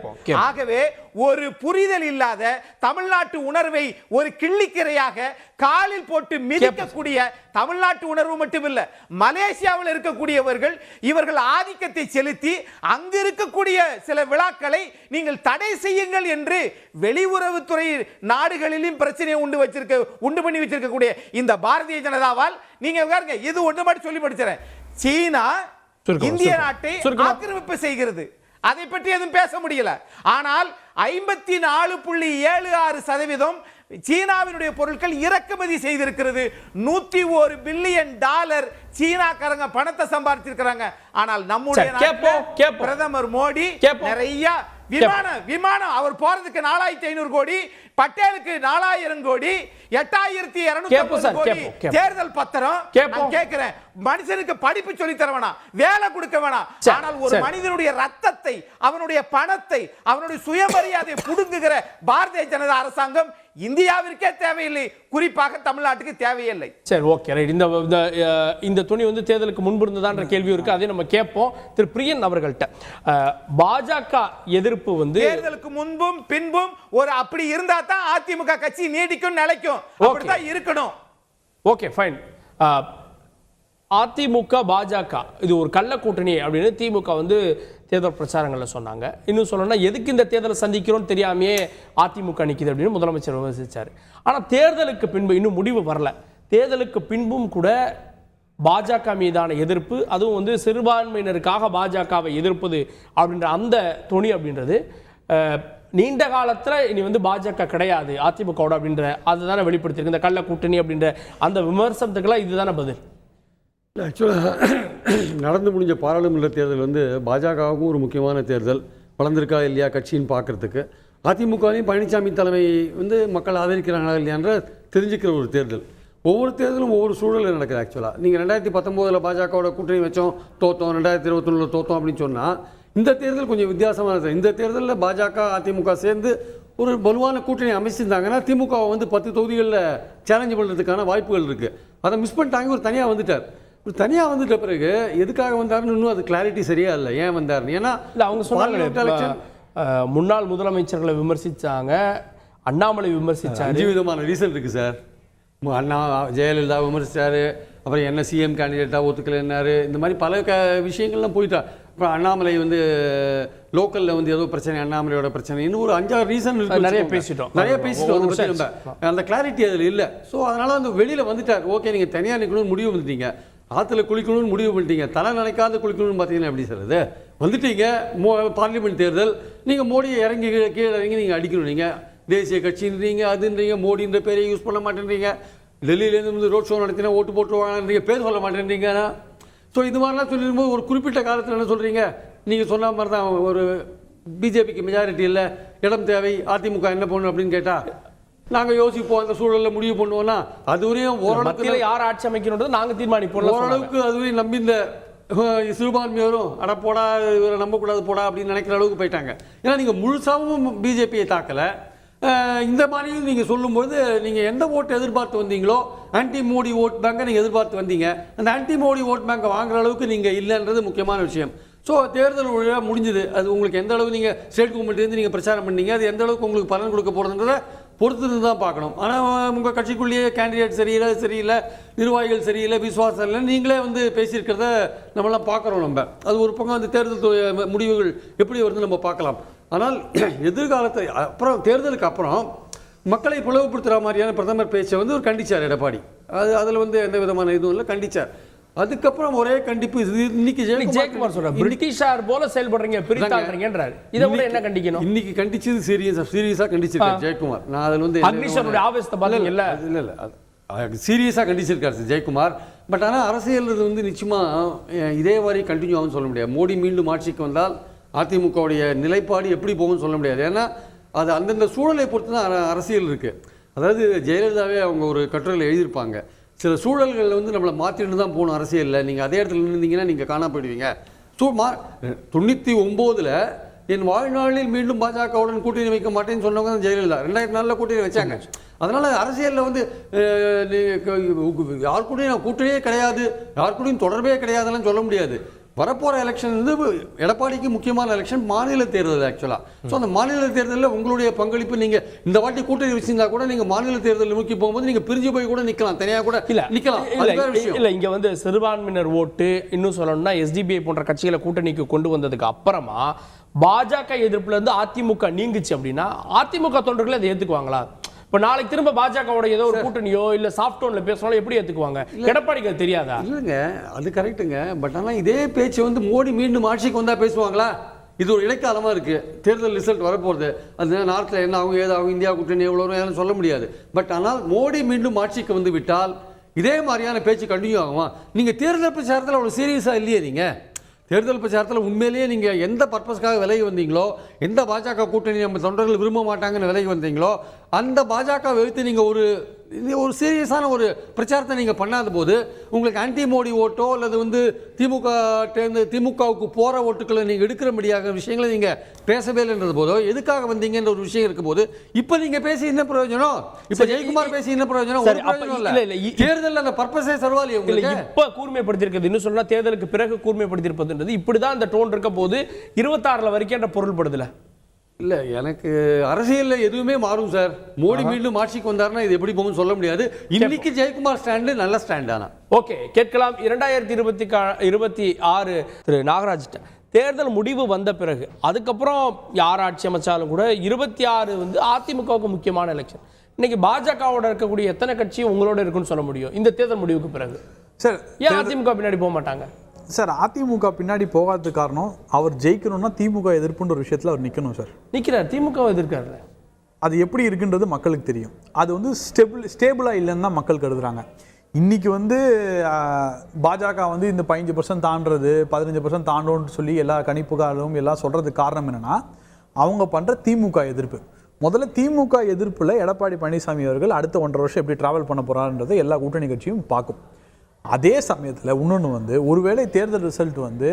ஆகவே ஒரு புரிதல் இல்லாத தமிழ்நாட்டு உணர்வை ஒரு கிள்ளிக்கிரையாக காலில் போட்டு மிதிக்கக்கூடிய தமிழ்நாட்டு உணர்வு மட்டுமில்ல, மலேசியாவில் இருக்கக்கூடியவர்கள் இவர்கள் ஆதிக்கத்தை செலுத்தி அங்கு இருக்கக்கூடிய சில விழாக்களை நீங்கள் தடை செய்யுங்கள் என்று வெளியுறவுத்துறை நாடுகளிலும் பிரச்சனையை உண்டு பண்ணி வச்சிருக்கக்கூடிய இந்த பாரதிய ஜனதாவால் நீங்க இது ஒன்று மட்டும் சொல்லி படிச்சறேன், சீனா இந்திய நாட்டை ஆக்கிரமிப்பு செய்கிறது, அதை பற்றி எதுவும் பேச முடியல. ஆனால் 54.76% சீனாவினுடைய பொருட்கள் இறக்குமதி செய்திருக்கிறது. $101 பில்லியன் சீனாக்காரங்க பணத்தை சம்பாதிச்சிருக்கிறாங்க. ஆனால் நம்முடைய பிரதமர் மோடி நிறைய விமானம் அவர் போறதுக்கு 4500 கோடி, பட்டேலுக்கு 4000 கோடி, 8250 கோடி தேர்தல் பத்திரம். நான் கேட்கிறேன், மனுஷனுக்கு படிப்பு சொல்லி தர வேணாம், வேலை கொடுக்க வேணாம், ஆனால் ஒரு மனிதனுடைய ரத்தத்தை, அவனுடைய பணத்தை, அவனுடைய சுயமரியாதையை புடுங்குகிற பாரதிய ஜனதா அரசாங்கம் இந்தியாவிற்கே தேவையில்லை, குறிப்பாக தமிழ்நாட்டுக்கு தேவையில்லை. சரி, ஓகே, ரைட். இந்த துணி வந்து தேர்தலுக்கு முன்பு இருந்ததான்ற கேள்வி இருக்கு, அதை நம்ம கேட்போம் திரு பிரியன் அவர்கள்ட்ட. பாஜக எதிர்ப்பு வந்து தேர்தலுக்கு முன்பும் பின்பும் ஒரு அப்படி இருந்தா தான் அதிமுக கட்சி நீடிக்கும், நிலைக்கும், அப்படிதான் இருக்கணும். Okay, fine. அதிமுக பாஜக இது ஒரு கள்ள கூட்டணி அப்படின்னு திமுக வந்து தேர்தல் பிரச்சாரங்களில் சொன்னாங்க. இன்னும் சொல்லணும்னா எதுக்கு இந்த தேர்தலை சந்திக்கிறோன்னு தெரியாமையே அதிமுக நிற்கிது அப்படின்னு முதலமைச்சர் விமர்சித்தார். ஆனால் தேர்தலுக்கு பின்பு இன்னும் முடிவு வரல, தேர்தலுக்கு பின்பும் கூட பாஜக மீதான எதிர்ப்பு, அதுவும் வந்து சிறுபான்மையினருக்காக பாஜகவை எதிர்ப்பது அப்படின்ற அந்த துணி அப்படின்றது நீண்ட காலத்துல இனி வந்து பாஜக கிடையாது அதிமுகவோட அப்படின்ற அதுதானே வெளிப்படுத்திருக்கு இந்த கள்ள கூட்டணி அப்படின்ற அந்த விமர்சனத்துக்கெல்லாம் இதுதானே பதில்? ஆக்சுவலாக நடந்து முடிஞ்ச பாராளுமன்ற தேர்தல் வந்து பாஜகவுக்கும் ஒரு முக்கியமான தேர்தல். வளர்ந்துருக்கா இல்லையா கட்சின்னு பார்க்குறதுக்கு, அதிமுகவையும் பழனிசாமி தலைமை வந்து மக்கள் ஆதரிக்கிறாங்களா இல்லையான்ற தெரிஞ்சுக்கிற ஒரு தேர்தல். ஒவ்வொரு தேர்தலும் ஒவ்வொரு சூழலில் நடக்குது. ஆக்சுவலாக நீங்கள் 2019 பாஜகவோட கூட்டணி வச்சோம் தோற்றோம், 2021 தோற்றோம் அப்படின்னு சொன்னால் இந்த தேர்தல் கொஞ்சம் வித்தியாசமானது. இந்த தேர்தலில் பாஜக அதிமுக சேர்ந்து ஒரு வலுவான கூட்டணி அமைச்சிருந்தாங்கன்னா திமுகவை வந்து 10 தொகுதிகளில் சேலஞ்சு பண்ணுறதுக்கான வாய்ப்புகள் இருக்குது. அதை மிஸ் பண்ணிட்டாங்க. ஒரு தனியாக வந்துட்டார். தனியாக வந்துட்ட பிறகு எதுக்காக வந்தாருன்னு இன்னும் அது கிளாரிட்டி சரியா இல்லை. ஏன் வந்தாருன்னு ஏன்னா இல்லை அவங்க சொன்னாங்க முன்னாள் முதலமைச்சர்களை விமர்சித்தாங்க, அண்ணாமலை விமர்சித்தாங்க. 5 விதமான ரீசன் இருக்குது சார். அண்ணா ஜெயலலிதா விமர்சித்தார், அப்புறம் என்ன சிஎம் கேண்டிடேட்டாக ஒத்துக்கலைன்னாரு, இந்த மாதிரி பல விஷயங்கள்லாம் போயிட்டா. அப்புறம் அண்ணாமலை வந்து லோக்கலில் வந்து ஏதோ பிரச்சனை, அண்ணாமலையோட பிரச்சனை, இன்னும் ஒரு 5-6 ரீசன் நிறைய பேசிட்டோம். அதை பற்றி நம்ம அந்த கிளாரிட்டி அதில் இல்லை. ஸோ அதனால் அந்த வெளியில் வந்துட்டார். ஓகே, நீங்கள் தனியாக நிற்கணும்னு முடிவு வந்துட்டீங்க, ஆற்றுல குளிக்கணும்னு முடிவு பண்ணிட்டீங்க, தலை நினைக்காத குளிக்கணும்னு பார்த்தீங்கன்னா எப்படி சார் அது வந்துட்டீங்க. பார்லிமெண்ட் தேர்தல், நீங்கள் மோடியை இறங்கி கீழே இறங்கி நீங்கள் அடிக்கணும். நீங்கள் தேசிய கட்சின்றீங்க, அதுன்றீங்க, மோடின்ற பேரையை யூஸ் பண்ண மாட்டேன்றீங்க, டெல்லியிலேருந்து வந்து ரோட் ஷோ நடத்தினா ஓட்டு போட்டுருவாங்கன்றீங்க, பேர் சொல்ல மாட்டேன்றீங்க. ஸோ இது மாதிரிலாம் சொல்லிடும்போது ஒரு குறிப்பிட்ட காலத்தில் என்ன சொல்கிறீங்க, நீங்கள் சொன்ன மாதிரி தான் ஒரு பிஜேபிக்கு மெஜாரிட்டி இல்லை, இடம் தேவை, அதிமுக என்ன பண்ணணும் அப்படின்னு கேட்டால் நாங்கள் யோசிப்போம், அந்த சூழலில் முடிவு பண்ணுவோம்னா அதுவரையும் ஓரளவுக்கு யார் ஆட்சி அமைக்கணுன்றது நாங்கள் தீர்மானிப்போம். ஓரளவுக்கு அதுவரையும் நம்பி இந்த சிறுபான்மையோரும் அட போடா இவரை நம்பக்கூடாது போடா அப்படின்னு நினைக்கிற அளவுக்கு போயிட்டாங்க. ஏன்னா நீங்கள் முழுசாகவும் பிஜேபியை தாக்கலை. இந்த மாதிரியும் நீங்கள் சொல்லும்போது நீங்கள் எந்த ஓட்டு எதிர்பார்த்து வந்தீங்களோ ஆன்டி மோடி ஓட் பேங்கை நீங்கள் எதிர்பார்த்து வந்தீங்க, அந்த ஆன்டி மோடி ஓட் பேங்கை வாங்குற அளவுக்கு நீங்கள் இல்லைன்றது முக்கியமான விஷயம். ஸோ தேர்தல் ஒழுங்காக முடிஞ்சுது. அது உங்களுக்கு எந்த அளவுக்கு நீங்கள் ஸ்டேட் கவர்மெண்ட்லேருந்து நீங்கள் பிரச்சாரம் பண்ணீங்க, அது எந்த அளவுக்கு உங்களுக்கு பலன் கொடுக்க போகிறதுன்றதை பொறுத்து தான் பார்க்கணும். ஆனால் உங்கள் கட்சிக்குள்ளேயே கேண்டிடேட் சரியில்லை, நிர்வாகிகள் சரியில்லை, விசுவாசம் இல்லை, நீங்களே வந்து பேசியிருக்கிறத நம்மளாம் பார்க்குறோம். நம்ம அது ஒரு பக்கம் அந்த தேர்தல் முடிவுகள் எப்படி வருதுன்னு நம்ம பார்க்கலாம். ஆனால் எதிர்காலத்தை அப்புறம் தேர்தலுக்கு அப்புறம் மக்களை பிளவுபடுத்துகிற மாதிரியான பிரதமர் பேச்சை வந்து ஒரு கண்டிச்சார் எடப்பாடி. அதில் வந்து எந்த விதமான இதுவும் இல்லை, கண்டிச்சார். அதுக்கப்புறம் ஒரே கண்டிப்பு இன்னைக்கு ஜெயக்குமார் சொல்றாரு, பிரிட்டிஷார் போல செயல்படுறீங்க, பிரித்தாள்றீங்கன்றாரு. இதை விட என்ன கண்டிக்கணும்? இன்னைக்கு கண்டிச்சது சீரியஸா கண்டிச்சிருக்காரு ஜெயக்குமார். நான் அதில் வந்து அக்னிஷனுடைய ஆவேசத்தை பார்த்தீங்க இல்ல? இல்லை சீரியஸாக கண்டிச்சிருக்காரு ஜெயக்குமார். பட் ஆனால் அரசியல் வந்து நிச்சயமாக இதே மாதிரி கண்டினியூ ஆகும்னு சொல்ல முடியாது. மோடி மீண்டும் ஆட்சிக்கு வந்தால் அதிமுகவுடைய நிலைப்பாடு எப்படி போகும்னு சொல்ல முடியாது. ஏன்னா அது அந்தந்த சூழலை பொறுத்து தான் அரசியல் இருக்குது. அதாவது ஜெயலலிதாவே அவங்க ஒரு கட்டுரையில் எழுதியிருப்பாங்க, சில சூழல்களில் வந்து நம்மளை மாற்றிட்டு தான் போகணும் அரசியலில். நீங்கள் அதே இடத்துல இருந்தீங்கன்னா நீங்கள் காணா போயிடுவீங்க. 99 என் வாழ்நாளில் மீண்டும் பாஜகவுடன் கூட்டணி வைக்க மாட்டேன்னு சொன்னவங்க தான் ஜெயலலிதா. 2004 கூட்டணி வச்சாங்க. அதனால் அரசியலில் வந்து யார் கூடயும் நான் கூட்டணியே கிடையாது, யார் கூடயும் தொடர்பே கிடையாதுலாம் சொல்ல முடியாது. வரப்போகிற எலெக்ஷன் வந்து எடப்பாடிக்கு முக்கியமான எலெக்ஷன் மாநில தேர்தல் ஆக்சுவலாக. ஸோ அந்த மாநில தேர்தலில் உங்களுடைய பங்களிப்பு, நீங்கள் இந்த வாட்டி கூட்டணி வச்சிருந்தா கூட நீங்கள் மாநில தேர்தல் நோக்கி போகும்போது நீங்கள் பிரிஞ்சு போய் கூட நிற்கலாம், தனியாக கூட நிற்கலாம். இல்லை இங்கே வந்து சிறுபான்மையினர் ஓட்டு இன்னும் சொல்லணும்னா எஸ்டிபிஐ போன்ற கட்சிகளை கூட்டணிக்கு கொண்டு வந்ததுக்கு அப்புறமா பாஜக எதிர்ப்புல இருந்து அதிமுக நீங்குச்சு அப்படின்னா அதிமுக தொண்டர்கள் அதை ஏற்றுக்குவாங்களா? இப்போ நாளைக்கு திரும்ப பாஜகவோட ஏதோ ஒரு கூட்டணியோ இல்லை சாஃப்ட் டோன்ல பேசினாலும் எப்படி ஏற்றுக்குவாங்க? எடப்பாடிக்கு அது தெரியாதா? இல்லைங்க, அது கரெக்டுங்க. பட் ஆனால் இதே பேச்சு வந்து மோடி மீண்டும் ஆட்சிக்கு வந்தால் பேசுவாங்களா? இது ஒரு இடைக்காலமாக இருக்குது. தேர்தல் ரிசல்ட் வரப்போகுது. அது நார்த்தில் என்ன ஆகும் ஏதாகும், இந்தியா கூட்டணி எவ்வளோ ஏன்னு சொல்ல முடியாது. பட் ஆனால் மோடி மீண்டும் ஆட்சிக்கு வந்து விட்டால் இதே மாதிரியான பேச்சு கண்டினியூ ஆகுமா? நீங்கள் தேர்தல் பிரச்சாரத்தில் அவ்வளோ சீரியஸாக இல்லையே. நீங்கள் தேர்தல் பிரச்சாரத்தில் உண்மையிலேயே நீங்கள் எந்த பர்பஸ்க்காக விலகி வந்தீங்களோ, எந்த பாஜக கூட்டணி நம்ம தொண்டர்கள் விரும்ப மாட்டாங்கன்னு விலகி வந்தீங்களோ, அந்த பாஜக வைத்து நீங்கள் ஒரு சீரியஸான ஒரு பிரச்சாரத்தை நீங்கள் பண்ணாத போது உங்களுக்கு ஆன்டி மோடி ஓட்டோ அல்லது வந்து திமுகவுக்கு போகிற ஓட்டுக்களை நீங்கள் எடுக்கிற முடியாத விஷயங்களை நீங்கள் பேசவே இல்லைன்றது போதோ, எதுக்காக வந்தீங்கன்ற ஒரு விஷயம் இருக்கும் போது இப்போ நீங்கள் பேசி என்ன பிரயோஜனம்? இப்போ ஜெயக்குமார் பேசி என்ன பிரயோஜனம்? தேர்தலில் அந்த பர்பஸே சர்வாலி உங்களுக்கு இப்போ கூர்மைப்படுத்தியிருக்கிறது. இன்னும் சொன்னா தேர்தலுக்கு பிறகு கூர்மைப்படுத்தியிருப்பதுன்றது இப்படி தான் இந்த டோன் இருக்க போது 26 வரைக்கும் என்ற பொருள்படுதல. இல்லை, எனக்கு அரசியலில் எதுவுமே மாறும் சார். மோடி மீண்டும் ஆட்சிக்கு வந்தாருன்னா இது எப்படி போகும்னு சொல்ல முடியாது. இன்னைக்கு ஜெயக்குமார் ஸ்டாண்டு நல்ல ஸ்டாண்ட் ஆனா ஓகே கேட்கலாம். 2026 திரு நாகராஜ் தேர்தல் முடிவு வந்த பிறகு அதுக்கப்புறம் யார் ஆட்சி அமைச்சாலும் கூட 26 வந்து அதிமுகவுக்கு முக்கியமான எலெக்ஷன். இன்னைக்கு பாஜகவோட இருக்கக்கூடிய எத்தனை கட்சி உங்களோட இருக்குன்னு சொல்ல முடியும் இந்த தேர்தல் முடிவுக்கு பிறகு? சார் ஏன் அதிமுக பின்னாடி போக மாட்டாங்க? சார் அதிமுக பின்னாடி போகாததுக்கு காரணம் அவர் ஜெயிக்கணும்னா திமுக எதிர்ப்புன்ற ஒரு விஷயத்தில் அவர் நிற்கணும் சார். நிற்கிறார், திமுக எதிர்க்காரு. அது எப்படி இருக்குன்றது மக்களுக்கு தெரியும். அது வந்து ஸ்டேபிளாக இல்லைன்னு தான் மக்கள் கருதுறாங்க. இன்றைக்கி வந்து பாஜக வந்து இந்த 15% தாண்டுறது 15% தாண்டோன்னு சொல்லி எல்லா கணிப்புகாரும் எல்லாம் சொல்கிறதுக்கு காரணம் என்னென்னா அவங்க பண்ணுற திமுக எதிர்ப்பு. முதல்ல திமுக எதிர்ப்பில் எடப்பாடி பழனிசாமி அவர்கள் அடுத்த 1.5 வருஷம் எப்படி ட்ராவல் பண்ண போகிறான்றதை எல்லா கூட்டணி கட்சியும் பார்க்கும். அதே சமயத்தில் இன்னொன்று வந்து ஒருவேளை தேர்தல் ரிசல்ட் வந்து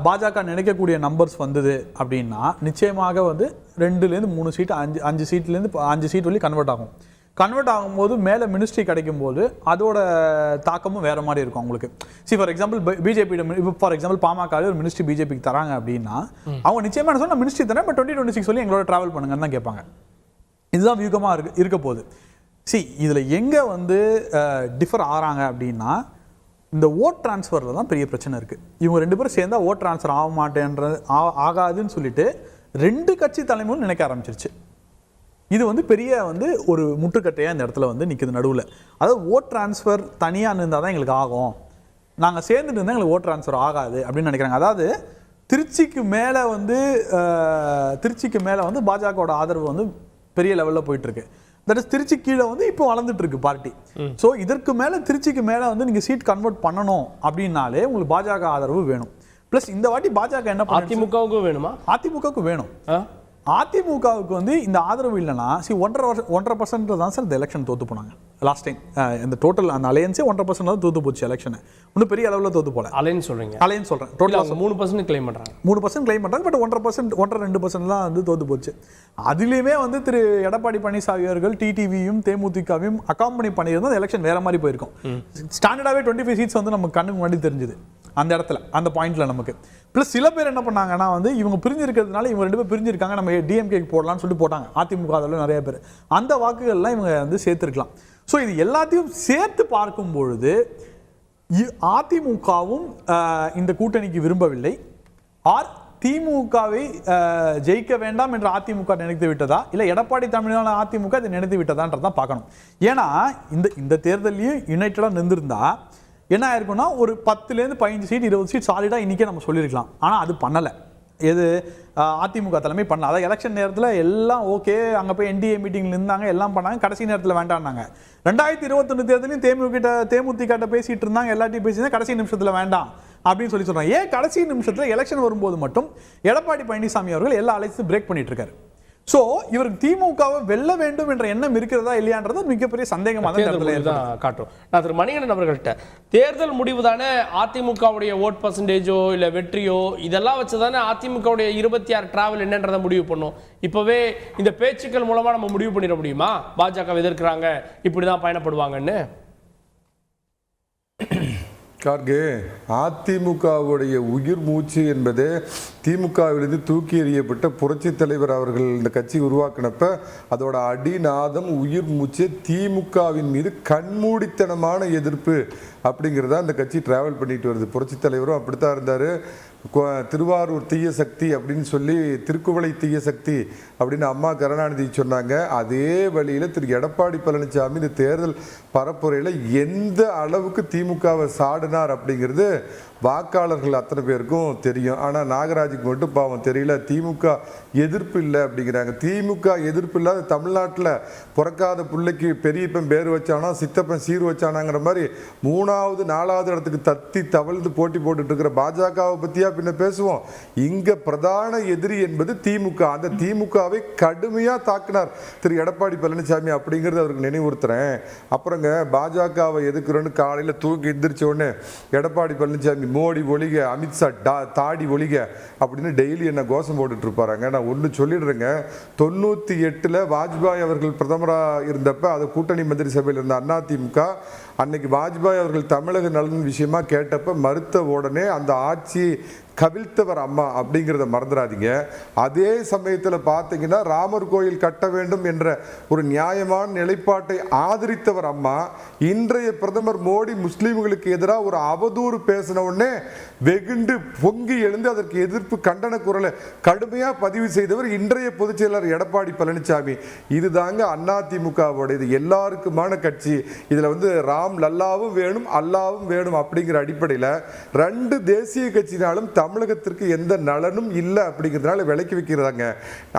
பாஜக நினைக்கக்கூடிய நம்பர்ஸ் வந்தது அப்படின்னா நிச்சயமாக வந்து 2லேருந்து 3 சீட்டு 5 சீட்லேருந்து 5 சீட் வழி கன்வெர்ட் ஆகும்போது மேலே மினிஸ்ட்ரி கிடைக்கும் போது அதோட தாக்கமும் வேறு மாதிரி இருக்கும் அவங்களுக்கு. ஃபார் எக்ஸாம்பிள் பிஜேபியிடம் இப்போ ஃபார் எக்ஸாம்பிள் பாமக ஒரு மினிஸ்ட்ரி பிஜேபிக்கு தராங்க அப்படின்னா அவங்க நிச்சயமாக என்ன சொன்னால் மினிஸ்ட்ரி தரேன் பட் 2026 சொல்லி எங்களோட ட்ராவல் பண்ணுங்கன்னு தான் கேட்பாங்க. இதுதான் வியூகமாக இருக்க போகுது. இதில் எங்கே வந்து டிஃபர் ஆகிறாங்க அப்படின்னா இந்த ஓட் ட்ரான்ஸ்ஃபரில் தான் பெரிய பிரச்சனை இருக்குது. இவங்க 2 பேரும் சேர்ந்தால் ஓட் ட்ரான்ஸ்ஃபர் ஆக மாட்டேன்றது ஆகாதுன்னு சொல்லிட்டு 2 கட்சி தலைமையும் நினைக்க ஆரம்பிச்சிருச்சு. இது வந்து பெரிய வந்து ஒரு முட்டுக்கட்டையாக இந்த இடத்துல வந்து நிற்குது நடுவில். அதாவது ஓட் ட்ரான்ஸ்ஃபர் தனியாக இருந்தால் தான் எங்களுக்கு ஆகும், நாங்கள் சேர்ந்துட்டு இருந்தால் எங்களுக்கு ஓட் ட்ரான்ஸ்ஃபர் ஆகாது அப்படின்னு நினைக்கிறாங்க. அதாவது திருச்சிக்கு மேலே வந்து பாஜகவோட ஆதரவு வந்து பெரிய லெவலில் போயிட்டுருக்கு. தட் இஸ் திருச்சி கீழே வந்து இப்போ வளர்ந்துட்டு இருக்கு பார்ட்டி. ஸோ இதற்கு மேலே திருச்சிக்கு மேலே வந்து நீங்கள் சீட் கன்வெர்ட் பண்ணணும் அப்படின்னாலே உங்களுக்கு பாஜக ஆதரவு வேணும். ப்ளஸ் இந்த வாட்டி பாஜக என்ன அதிமுகவுக்கு வேணுமா? அதிமுகவுக்கு வேணும். அதிமுகவுக்கு வந்து இந்த ஆதரவு இல்லைன்னா 1.5% தான் சார் இந்த எலெக்ஷன் தோற்று போனாங்க லாஸ்ட் டைம். இந்த டோட்டல் அந்த அலையன்ஸே 1.5% தான் தோற்று போச்சு எலெக்ஷனை. இன்னும் பெரிய அளவில் தோற்று போல. அலையன்ஸ் சொல்கிறீங்க? அலையன்ஸ் சொல்கிறேன். டோட்டலாக 3% கிளைம் பண்ணுறாங்க. 3% கிளைம் பண்ணுறாங்க. பட் 1.5% தான் வந்து தோற்று போச்சு. அதுலேயுமே வந்து திரு எடப்பாடி பழனிசாமி அவர்கள் டிடிவியும் தேமுதிகவையும் அக்காம்பனி பண்ணியிருந்தால் அந்த எலெக்ஷன் வேறு மாதிரி போயிருக்கும். ஸ்டாண்டர்டாகவே 25 சீட்ஸ் வந்து நமக்கு கண்ணுக்கு முன்னாடி தெரிஞ்சுது அந்த இடத்துல, அந்த பாயிண்ட்ல நமக்கு. ப்ளஸ் சில பேர் என்ன பண்ணாங்கன்னா வந்து இவங்க பிரிஞ்சிருக்கிறதுனால இவங்க 2 பேர் பிரிஞ்சிருக்காங்க, நம்ம டிஎம்கேக்கு போடலாம்னு சொல்லிட்டு போட்டாங்க. அதிமுக அதில் நிறைய பேர் அந்த வாக்குகள்லாம் இவங்க வந்து சேர்த்துருக்கலாம். ஸோ இது எல்லாத்தையும் சேர்த்து பார்க்கும் பொழுது அதிமுகவும் இந்த கூட்டணிக்கு விரும்பவில்லை. திமுகவை ஜெயிக்க வேண்டாம் என்று அதிமுக நினைத்து விட்டதா, இல்லை எடப்பாடி தமிழான அதிமுக இதை நினைத்து விட்டதான்றதான் பார்க்கணும். ஏன்னா இந்த தேர்தலையும் யுனைட்டடாக நின்றுருந்தா என்ன ஆயிருக்குன்னா ஒரு 10லேருந்து 15 சீட் 20 சீட் சாலிடாக இன்றைக்கே நம்ம சொல்லியிருக்கலாம். ஆனால் அது பண்ணலை. எது அதிமுக தலைமை பண்ணல. அதாவது எலெக்ஷன் நேரத்தில் எல்லாம் ஓகே, அங்கே போய் என்டிஏ மீட்டிங்கில் இருந்தாங்க, எல்லாம் பண்ணாங்க. கடைசி நேரத்தில் வேண்டாம்னாங்க. 2021 தேர்தலையும் தேமுதிக பேசிகிட்டு இருந்தாங்க, எல்லாத்தையும் பேசியிருந்தாங்க. கடைசி நிமிஷத்தில் வேண்டாம் அப்படின்னு சொல்கிறாங்க. ஏன் கடைசி நிமிஷத்தில் எலெக்ஷன் வரும்போது மட்டும் எடப்பாடி பழனிசாமி அவர்கள் எல்லா அலைஸும் பிரேக் பண்ணிட்டு இருக்காரு. ஸோ இவருக்கு திமுகவை வெல்ல வேண்டும் என்ற எண்ணம் இருக்கிறதா இல்லையான்றது மிகப்பெரிய சந்தேகமாக தான் காட்டும். நான் திரு மணிகண்டன் அவர்கள்ட்ட தேர்தல் முடிவு தானே அதிமுகவுடைய ஓட் பர்சன்டேஜோ இல்லை வெற்றியோ இதெல்லாம் வச்சு தானே அதிமுகவுடைய 26 டிராவல் என்னன்றதை முடிவு பண்ணும். இப்போவே இந்த பேச்சுக்கள் மூலமாக நம்ம முடிவு பண்ணிட முடியுமா பாஜக எதிர்க்கிறாங்க இப்படி தான் பயணப்படுவாங்கன்னு? கார்கே, அதிமுகவுடைய உயிர் மூச்சு என்பது திமுகவிலிருந்து தூக்கி எறியப்பட்ட புரட்சி தலைவர் அவர்கள் இந்த கட்சி உருவாக்கினப்ப அதோட அடிநாதம் உயிர் மூச்சு திமுகவின் மீது கண்மூடித்தனமான எதிர்ப்பு அப்படிங்கிறதா இந்த கட்சி டிராவல் பண்ணிட்டு வருது. புரட்சி தலைவரும் அப்படித்தான் இருந்தார். திருவாரூர் தீய சக்தி அப்படின்னு சொல்லி திருக்குவளை தீய சக்தி அப்படின்னு அம்மா கருணாநிதி சொன்னாங்க. அதே வழியில் திரு எடப்பாடி பழனிசாமி இந்த தேர்தல் பரப்புரையில் எந்த அளவுக்கு திமுகவை சாடினார் அப்படிங்கிறது வாக்காளர்கள் அத்தனை பேருக்கும் தெரியும். ஆனால் நாகராஜுக்கு மட்டும் பாவம் தெரியல. திமுக எதிர்ப்பு இல்லை அப்படிங்கிறாங்க. திமுக எதிர்ப்பு இல்லாத தமிழ்நாட்டில் பிறக்காத பிள்ளைக்கு பெரியப்பன் பேர் வச்சானா சித்தப்பன் சீர் வச்சானாங்கிற மாதிரி 3வது 4வது இடத்துக்கு தத்தி தவழ்ந்து போட்டி போட்டுட்டு இருக்கிற பாஜகவை பற்றியா பின்ன பேசுவோம். இங்கே பிரதான எதிரி என்பது திமுக. அந்த திமுகவை கடுமையாக தாக்கினார் திரு எடப்பாடி பழனிசாமி அப்படிங்கிறது அவருக்கு நினைவுறுத்துறேன். அப்புறங்க பாஜகவை எதிர்க்கிறோன்னு காலையில் தூக்கி எந்திரிச்ச உடனே எடப்பாடி பழனிசாமி மோடி ஒழிக, அமித்ஷா தாடி ஒழிக அப்படின்னு டெய்லி என்ன கோஷம் போட்டுட்டு இருப்பாங்க. நான் ஒன்று சொல்லிடுறேங்க, 98 வாஜ்பாய் அவர்கள் பிரதமராக இருந்தப்ப அது கூட்டணி மந்திரி சபையில் இருந்த அதிமுக அன்னைக்கு வாஜ்பாய் அவர்கள் தமிழக நலன் விஷயமா கேட்டப்ப மறுத்த உடனே அந்த ஆட்சி கவிழ்த்தவர் அம்மா அப்படிங்கிறத மறந்துடாதீங்க. அதே சமயத்தில் பார்த்தீங்கன்னா ராமர் கோயில் கட்ட வேண்டும் என்ற ஒரு நியாயமான நிலைப்பாட்டை ஆதரித்தவர் அம்மா. இன்றைய பிரதமர் மோடி முஸ்லீம்களுக்கு எதிராக ஒரு அவதூறு பேசின உடனே வெகுண்டு பொங்கி எழுந்து அதற்கு எதிர்ப்பு கண்டன குரலை கடுமையாக பதிவு செய்தவர் இன்றைய பொதுச் செயலாளர் எடப்பாடி பழனிசாமி. இதுதாங்க அதிமுகவோட இது எல்லாருக்குமான கட்சி. இதில் வந்து ராம நாம் லல்லாவும் வேணும் அல்லாவும் வேணும் அப்படிங்கிற அடிப்படையில் 2 தேசிய கட்சினாலும் தமிழகத்திற்கு எந்த நலனும் இல்லை அப்படிங்கிறதுனால விலக்கி வைக்கிறாங்க.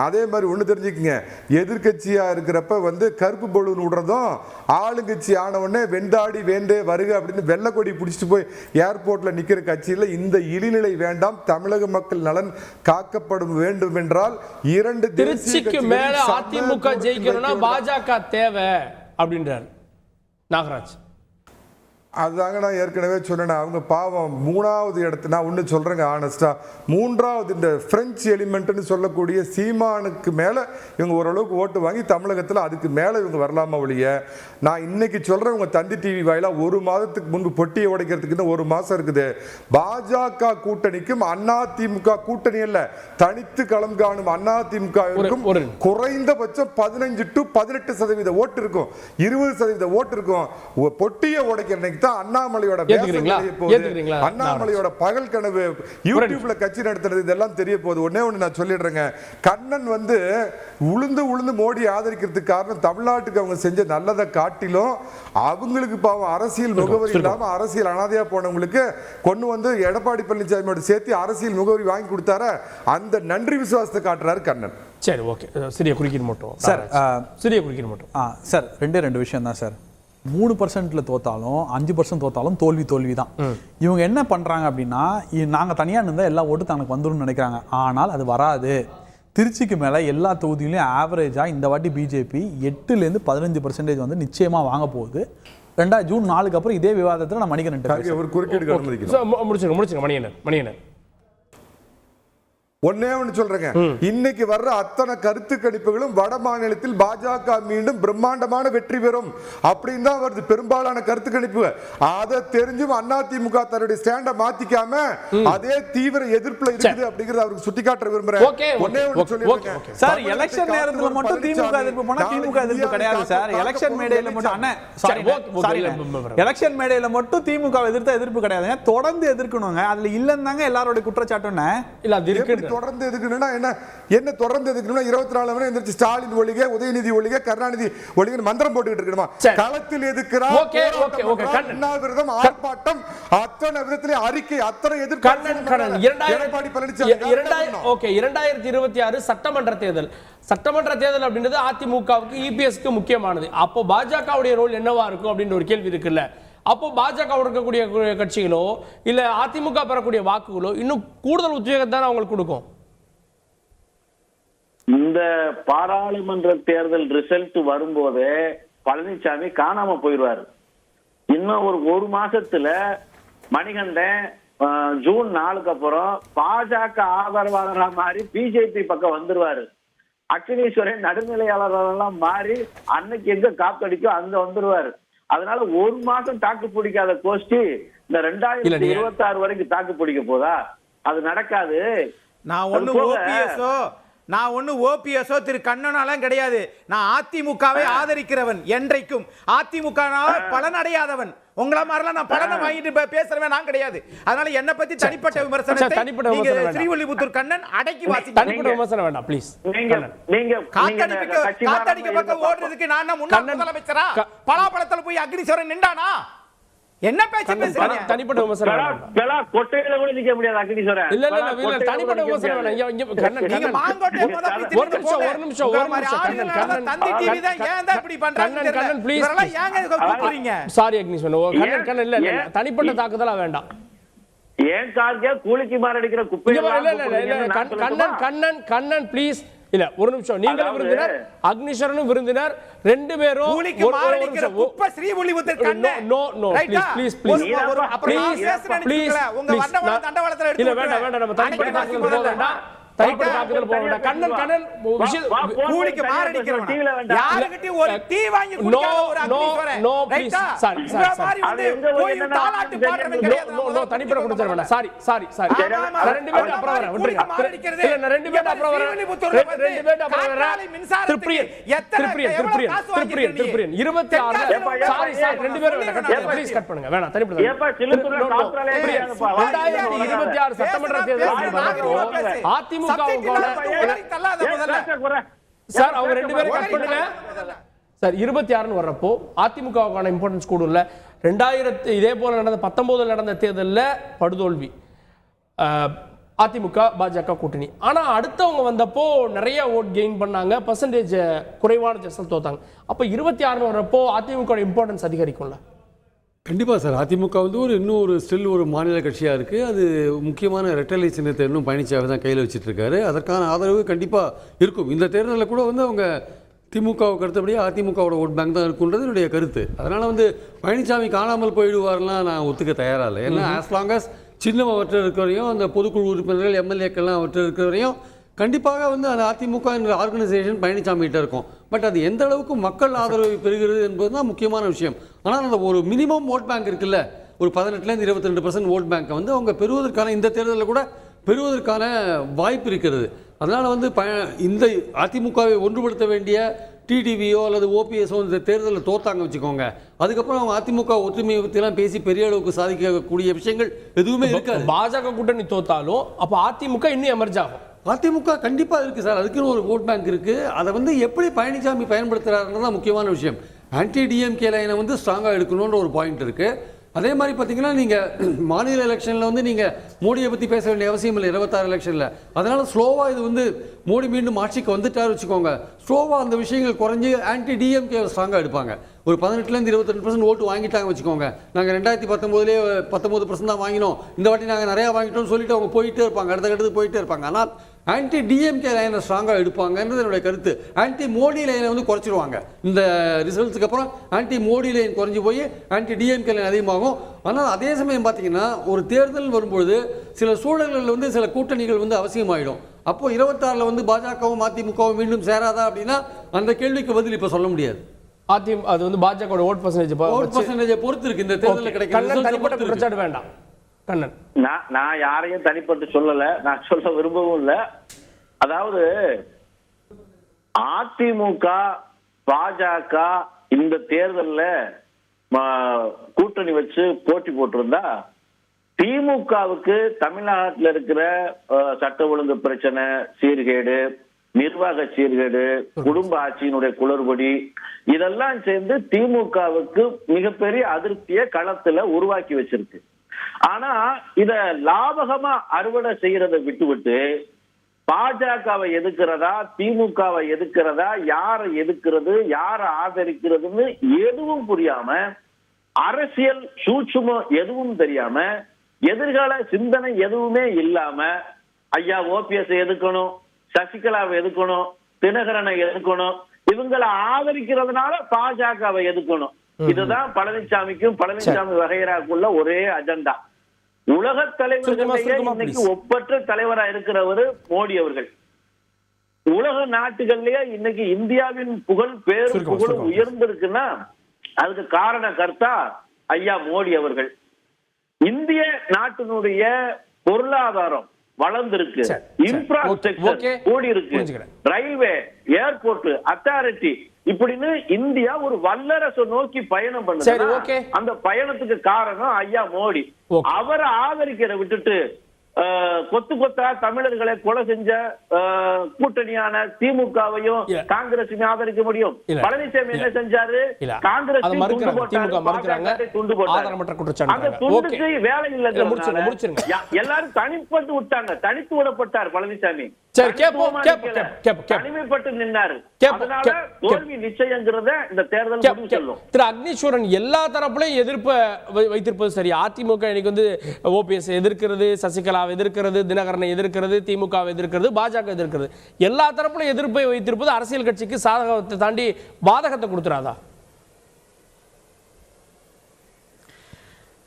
அதே மாதிரி ஒன்று தெரிஞ்சுக்கங்க, எதிர்கட்சியாக இருக்கிறப்ப வந்து கருப்பு பலூன் விடுறதும் ஆளுங்கட்சி ஆனவுடனே வெண்டாடி வேண்டே வருக அப்படின்னு வெள்ளை கொடி பிடிச்சிட்டு போய் ஏர்போர்ட்டில் நிற்கிற கட்சியில் இந்த இழிநிலை வேண்டாம். தமிழக மக்கள் நலன் காக்கப்படும் வேண்டும் என்றால் 2 திருச்சிக்கு மேல அதிமுக ஜெயிக்கணும்னா பாஜக தேவை அப்படின்றார் நாகராஜ். அதுதாங்க நான் ஏற்கனவே சொன்னேன். அவங்க பாவம் 3வது இடத்து, நான் ஒன்று சொல்கிறேங்க ஆனஸ்டாக, 3வது இந்த பிரெஞ்சு எலிமெண்ட்னு சொல்லக்கூடிய சீமானுக்கு மேலே இவங்க ஓரளவுக்கு ஓட்டு வாங்கி தமிழகத்தில் அதுக்கு மேலே இவங்க வரலாமா ஒழிய, நான் இன்னைக்கு சொல்கிறேன் உங்கள் தந்தி டிவி வாயிலாக 1 மாதத்துக்கு முன்பு பொட்டியை உடைக்கிறதுக்கு இன்னும் 1 மாதம் இருக்குது. பாஜக கூட்டணிக்கும் அதிமுக கூட்டணி அல்ல, தனித்து களம் காணும் அதிமுகவிற்கும் குறைந்தபட்சம் 15 to 18% ஓட்டு இருக்கும், 20% ஓட்டு இருக்கும். பொட்டியை உடைக்கிற அண்ணாமலையோட அண்ணாமலையோட பகல் கனவு யூடியூப்ல கட்சி நடத்துறது இதெல்லாம் தெரிய போகுது. ஒன்னே ஒண்ணு நான் சொல்லிடுறேங்க, கண்ணன் வந்து உளுந்து உளுந்து மோடி ஆதரிக்கிறதுக்கு காரணம் தமிழ்நாட்டுக்கு அவங்க செஞ்ச நல்லதை காட்டிலும் அவங்களுக்கு பாவம் அரசியல் முகவரி இல்லாம அரசியல் அனாதையா போனவங்களுக்கு கொண்டு வந்து எடப்பாடி பழனிசாமியோட சேர்த்து அரசியல் முகவரி வாங்கி கொடுத்தார அந்த நன்றி விசுவாசத்தை காட்டுறாரு கண்ணன். சரி, ஓகே, சிறிய குறுக்கீடு மட்டும் சார், சிறிய குறுக்கீடு மட்டும் சார். 2 விஷயம் தான் சார். 3% தோத்தாலும் 5% தோத்தாலும் தோல்வி தான். இவங்க என்ன பண்றாங்க அப்படின்னா, நாங்க தனியா இருந்தா எல்லா ஓட்டு தனக்கு வந்துடும் நினைக்கிறாங்க. ஆனால் அது வராது. திருச்சிக்கு மேல எல்லா தொகுதியிலையும் ஆவரேஜா இந்த வாட்டி பிஜேபி 8 to 15% வந்து நிச்சயமா வாங்க போகுது. ஜூன் 4க்கு அப்புறம் இதே விவாதத்தில் நான் மணிகண்டன் ஒரு குறுக்கீடு முடிச்சுங்க மணியனர். ஒன்னே ஒன்று சொல்றேங்க, இன்னைக்கு வர்ற அத்தனை கருத்து கணிப்புகளும் வட மாநிலத்தில் பாஜக மீண்டும் பிரம்மாண்டமான வெற்றி பெறும் அப்படின்னு தான் வருது பெரும்பாலான கருத்து கணிப்பு. அதை தெரிஞ்சும் அதிமுக தன்னுடைய ஸ்டாண்ட மாத்திக்காம அதே தீவிர எதிர்ப்புல இருக்குது அப்படிங்கறது அவருக்கு சுட்டிக்காட்ட விரும்புறேன். ஒன்னே ஒன்று சொல்லிருக்கேன் சார், எலெக்ஷன் நேரத்துல மட்டும் திமுக எதிர்ப்பு பண்ணா திமுக எதிர்ப்பு கிடையாது சார். எலெக்ஷன் மேடையில மட்டும் எலெக்ஷன் மேடையில மட்டும் திமுக எதிர்ப்பு கிடையாதுங்க, தொடர்ந்து எதிர்க்கணுங்க. அதுல இல்லன்னு தாங்க எல்லாரோட குற்றச்சாட்டுன்னு. இல்ல அது இருக்கு. தொடர்ந்து எதுக்குன்னா என்ன தொடர்ந்து எதுக்குன்னா 24 மணி நேரம் ஸ்டாலின் ஒழிக, உதயநிதி ஒழிக, கருணாநிதி ஒழிக மந்திரம் போட்டுக்கிட்டு இருக்கணுமா? களத்தில் எதுக்குறார் உண்ணாவிரதம், ஆர்ப்பாட்டம், அத்தனை விதத்திலே அறிக்கை, அத்தனை எதிர்ப்பு. எடப்பாடி பழனிசாமி 2026 சட்டமன்ற தேர்தல் அப்படின்றது அதிமுகவுக்கு இபிஎஸ்க்கு முக்கியமானது. அப்போ பாஜகவுடைய ரோல் என்னவா இருக்கும் அப்படின்ற ஒரு கேள்வி இருக்குல்ல. அப்போ பாஜக இருக்கக்கூடிய கட்சிகளோ இல்ல அதிமுக பெறக்கூடிய வாக்குகளோ இன்னும் கூடுதல் உத்வேகத்தை தான் அவங்களுக்கு கொடுக்கும். இந்த பாராளுமன்ற தேர்தல் ரிசல்ட் வரும்போது பழனிசாமி காணாம போயிடுவாரு. இன்னும் ஒரு மாசத்துல மணிகண்டன் ஜூன் 4க்கு அப்புறம் பாஜக ஆதரவாளரா மாறி பிஜேபி பக்கம் வந்துருவாரு. அக்னீஸ்வரன் நடுநிலையாளரெல்லாம் மாறி அன்னைக்கு எங்க காத்தடிக்கோ அங்க வந்துருவாரு. அதனால 1 மாசம் தாக்கு பிடிக்காத கோஷ்டி இந்த 2026 வரைக்கும் தாக்கு பிடிக்க போதா? அது நடக்காது. நான் ஒண்ணு ஓபிஎஸ்ஓ திரு கண்ணனாலாம் கிடையாது. நான் அதிமுகவை ஆதரிக்கிறவன், என்றைக்கும் அதிமுக பலன் அடையாதவன். உங்கள மாதிரிலாம் நான் பலனை வாங்கிட்டு பேசுறவன் நான் கிடையாது. அதனால என்ன பத்தி தனிப்பட்ட விமர்சனத்தை ஸ்ரீவில்லிபுத்தூர் கண்ணன் அடக்கி வாசி. தனிப்பட்ட விமர்சனம் வேண்டாம் ப்ளீஸ். நீங்க காத்தடிக்க பக்கம் ஓடுறதுக்கு நான் முன்னாள் முதலமைச்சரா பலாப்பழத்துல போய் அக்னீஸ்வரன் நின்றானா? என்ன பேச்சு பேசுறீங்க? தனிப்பட்ட விமர்சனம் வேண்டாம். கொட்டையில கூட நிக்க முடியாது அக்னீஸ்வரன். இல்ல தனிப்பட்ட விமர்சனம் வேண்டாம். இங்க கண்ணன் நீங்க மாங்கோட்டை ஒரு நிமிஷம் தந்தி டிவி தான் ஏன் தான் இப்படி பண்றாங்க? கண்ணன் ப்ளீஸ். இதெல்லாம் ஏங்க கூப்பிடுறீங்க? சாரி அக்னீஸ்வரன். கண்ணன் இல்ல தனிப்பட்ட தாக்குதலா வேண்டாம். ஏன் கார்கே கூலிக்கு மாரடிக்கிற குப்பை கண்ணன் ப்ளீஸ். இல்ல ஒரு நிமிஷம், நீங்களும் விருந்தினர், அக்னீஸ்வரனும் விருந்தினர், 2 பேரும் கூலிக்கு மாரடிக்கிற குப்பை ஸ்ரீவில்லிபுத்தூர் கண்ணன். நோ ப்ளீஸ் உங்க வண்டவள தண்டவளத்துல எடுத்து. இல்ல வேண்டாம் நம்ம தனிப்பட்ட தாக்குதல் போக வேண்டாம். கண்ணன் கூலிக்கு மாரடிக்கிறவன் யாருக்கிட்டயும் ஒரு டீ வாங்கி குடிக்காத ஒரு அக்னீஸ்வரன். ரைட்டா? மாதிரி வந்து போய் தாலாட்டு பாடுறவன் கிடையாது. தனிப்பட்ட குடிச்சற வேண்டாம். சாரி 2 பேரும் அப்புறம் வரேன். விட்டுருங்க. இல்ல 2 பேரும் அப்புறம் வரேன். 2 பேரும் அப்புறம் வரேன். திருப்பிரியன் 26 சாரி 2 பேரும் வேண்டாம். ப்ளீஸ் கட் பண்ணுங்க. வேணாம் தனிப்பட்ட. ஏப்பா சிலுக்குள்ள காத்ராலே ஏப்பா 2026 சட்டமன்ற தேர்தல் அதிமுக சார் அவங்க 2 பேரும் கட் பண்ணுங்க சார். 26 வர்றப்போ அதிமுகவுக்கான இம்பார்ட்டன்ஸ் கூடும்ல. இதே போல நடந்த 19 நடந்த தேர்தலில் படுதோல்வி அதிமுக பாஜக கூட்டணி. ஆனால் அடுத்தவங்க வந்தப்போ நிறைய ஓட் கெயின் பண்ணாங்க, பர்சன்டேஜ் குறைவான ஜெஸ்டில் தோத்தாங்க. அப்போ 26 வரப்போ அதிமுக இம்பார்ட்டன்ஸ் அதிகரிக்கும்ல? கண்டிப்பாக சார். அதிமுக வந்து இன்னும் ஒரு ஸ்டில் ஒரு மாநில கட்சியாக இருக்குது. அது முக்கியமான ரெட்டலை சின்னத்தை இன்னும் பழனிசாமி தான் கையில் வச்சுட்ருக்காரு. அதற்கான ஆதரவு கண்டிப்பாக இருக்கும். இந்த தேர்தலில் கூட அவங்க திமுகவுக்கு அடுத்தபடியாக அதிமுகவோட ஓட் பேங்க் தான் இருக்குன்றது என்னுடைய கருத்து. அதனால் பழனிசாமி காணாமல் போயிடுவார்லாம் நான் ஒத்துக்க தயாராக இல்லை. ஏன்னா ஆஸ் லாங் அஸ் சின்னம் அவற்றை இருக்கிற வரையும், அந்த பொதுக்குழு உறுப்பினர்கள் எம்எல்ஏக்கள்லாம் அவற்றை இருக்கிற வரையும் கண்டிப்பாக அந்த அதிமுக என்ற ஆர்கனைசேஷன் பழனிசாமி கிட்ட இருக்கும். பட் அது எந்த அளவுக்கு மக்கள் ஆதரவை பெறுகிறது என்பது தான் முக்கியமான விஷயம். ஆனால் அந்த ஒரு மினிமம் ஓட் பேங்க் இருக்குல்ல, ஒரு 18% 22% ஓட் பேங்கை அவங்க பெறுவதற்கான இந்த தேர்தலில் கூட பெறுவதற்கான வாய்ப்பு இருக்கிறது. அதனால் இந்த அதிமுகவை ஒன்றுபடுத்த வேண்டிய டிடிவியோ அல்லது ஓபிஎஸோ இந்த தேர்தலில் தோத்தாங்க வச்சுக்கோங்க, அதுக்கப்புறம் அவங்க அதிமுக ஒற்றுமையை பற்றிலாம் பேசி பெரிய அளவுக்கு சாதிக்கக்கூடிய விஷயங்கள் எதுவுமே இருக்காது. பாஜக கூட்டணி தோத்தாலும் அப்போ அதிமுக இன்னும் எமர்ஜ் ஆகும். அதிமுக கண்டிப்பாக இருக்குது சார். அதுக்குன்னு ஒரு ஓட் பேங்க் இருக்குது. அதை எப்படி பழனிசாமி பயன்படுத்துகிறாருன்னு தான் முக்கியமான விஷயம். ஆன்டி டிஎம்கே லைனை ஸ்ட்ராங்காக எடுக்கணுன்ற ஒரு பாயிண்ட் இருக்குது. அதே மாதிரி பார்த்தீங்கன்னா நீங்கள் மாநில எலெக்ஷனில் நீங்கள் மோடியை பற்றி பேச வேண்டிய அவசியம் இல்லை 26 எலெக்ஷனில். அதனால் ஸ்லோவாக இது மோடி மீண்டும் ஆட்சிக்கு வந்துட்டார் வச்சுக்கோங்க, ஸ்லோவாக அந்த விஷயங்கள் குறைஞ்சி ஆன்டி டிஎம்கே ஸ்ட்ராங்காக எடுப்பாங்க. ஒரு 18% 22% ஓட்டு வாங்கிட்டாங்க வச்சுக்கோங்க. நாங்கள் 2019 19% தான் வாங்கினோம், இந்த வாட்டி நாங்கள் நிறையா வாங்கிட்டோம்னு சொல்லிட்டு அவங்க போயிட்டே இருப்பாங்க, அடுத்த கட்டத்துக்கு போயிட்டே இருப்பாங்க. ஆனால் ஆன்டி டிஎம்கே லைனை ஸ்ட்ராங்காக எடுப்பாங்கன்றது என்னுடைய கருத்து. ஆன்டி மோடி லைனை குறைச்சிடுவாங்க. இந்த ரிசல்ட்ஸுக்கு அப்புறம் ஆன்டி மோடி லைன் குறைஞ்சி போய் ஆன்டி டிஎம்கே லைன் அதிகமாகும். ஆனால் அதே சமயம் பார்த்தீங்கன்னா ஒரு தேர்தல் வரும்பொழுது சில சூழல்களில் சில கூட்டணிகள் அவசியமாயிடும். அப்போது 26 பாஜகவும் அதிமுகவும் மீண்டும் சேராதா அப்படின்னா அந்த கேள்விக்கு பதில் இப்போ சொல்ல முடியாது. அது பாஜக ஓட் பர்சன்டேஜ் பொறுத்து இருக்கு. இந்த தேர்தலில் கிடைக்கிற வேண்டாம் கண்ணன், நான் யாரையும் தனிப்பட்டு சொல்லல, நான் சொல்ல விரும்பவும் இல்லை. அதாவது அதிமுக பாஜக இந்த தேர்தல்ல கூட்டணி வச்சு போட்டி போட்டிருந்தா திமுகவுக்கு தமிழ்நாட்டில் இருக்கிற சட்ட ஒழுங்கு பிரச்சனை, சீர்கேடு, நிர்வாக சீர்கேடு, குடும்ப ஆட்சியினுடைய குளறுபடி இதெல்லாம் சேர்ந்து திமுகவுக்கு மிகப்பெரிய அதிருப்தியை களத்துல உருவாக்கி வச்சிருக்கு. ஆனா இத லாபகமா அறுவடை செய்யறதை விட்டுவிட்டு பாஜகவை எதுக்குறதா திமுகவை எதுக்குறதா, யாரை எதுக்குறது யாரை ஆதரிக்கிறதுன்னு எதுவும் புரியாம, அரசியல் சூட்சுமம் எதுவும் தெரியாம, எதிர்கால சிந்தனை எதுவுமே இல்லாம ஐயா ஓபிஎஸ் எதுக்கணும், சசிகலாவை எதுக்கணும், தினகரனை எதுக்கணும், இவங்களை ஆதரிக்கிறதுனால பாஜகவை எதுக்கணும். இதுதான் பழனிசாமிக்கும் பழனிசாமி வகையராக்குள்ள ஒரே அஜெண்டா. உலக தலைவர்களையே இன்னைக்கு ஒப்பற்ற தலைவரா இருக்கிறவர் மோடி அவர்கள். உலக நாட்டுகள்லயே இன்னைக்கு இந்தியாவின் புகழ் புகழும் உயர்ந்திருக்குன்னா அதுக்கு காரண கர்த்தா ஐயா மோடி அவர்கள். இந்திய நாட்டினுடைய பொருளாதாரம் வளர்ந்திருக்கு, இன்ஃப்ராஸ்ட்ரக்சர் கூடி இருக்கு, ரயில்வே, ஏர்போர்ட், அத்தாரிட்டி, இப்படின்னு இந்தியா ஒரு வல்லரசு நோக்கி பயணம் பண்ணுது. அந்த பயணத்துக்கு காரணம் ஐயா மோடி. அவரை ஆதரிக்கிற விட்டுட்டு கொத்து கொத்தா தமிழர்களை கொலை செஞ்ச கூட்டணியான திமுகவையும் காங்கிரஸையும் ஆதரிக்க முடியும்? பழனிசாமி என்ன செஞ்சாரு? காங்கிரஸ் துண்டு போட்டாங்க. அந்த துண்டுக்கு வேலை இல்லை, எல்லாரும் தனிப்பட்டு விட்டாங்க, தனித்து விடப்பட்டார் பழனிசாமி, தனிமைப்பட்டு நின்னாரு. அதனால தோல்வி நிச்சயங்கிறத இந்த தேர்தல் முடிவு சொல்லும். திரு அக்னீஸ்வரன் எல்லா தரப்புலையும் எதிர்ப்பை வைத்திருப்பது சரி. அதிமுக இன்னைக்கு ஓபிஎஸ் எதிர்க்கிறது, சசிகலா எதிர்க்கிறது, தினகரனை எதிர்க்கிறது, திமுக எதிர்க்கிறது, பாஜக எதிர்க்கிறது. எல்லா தரப்புலையும் எதிர்ப்பை வைத்திருப்பது அரசியல் கட்சிக்கு சாதகத்தை தாண்டி பாதகத்தை கொடுத்துறாதா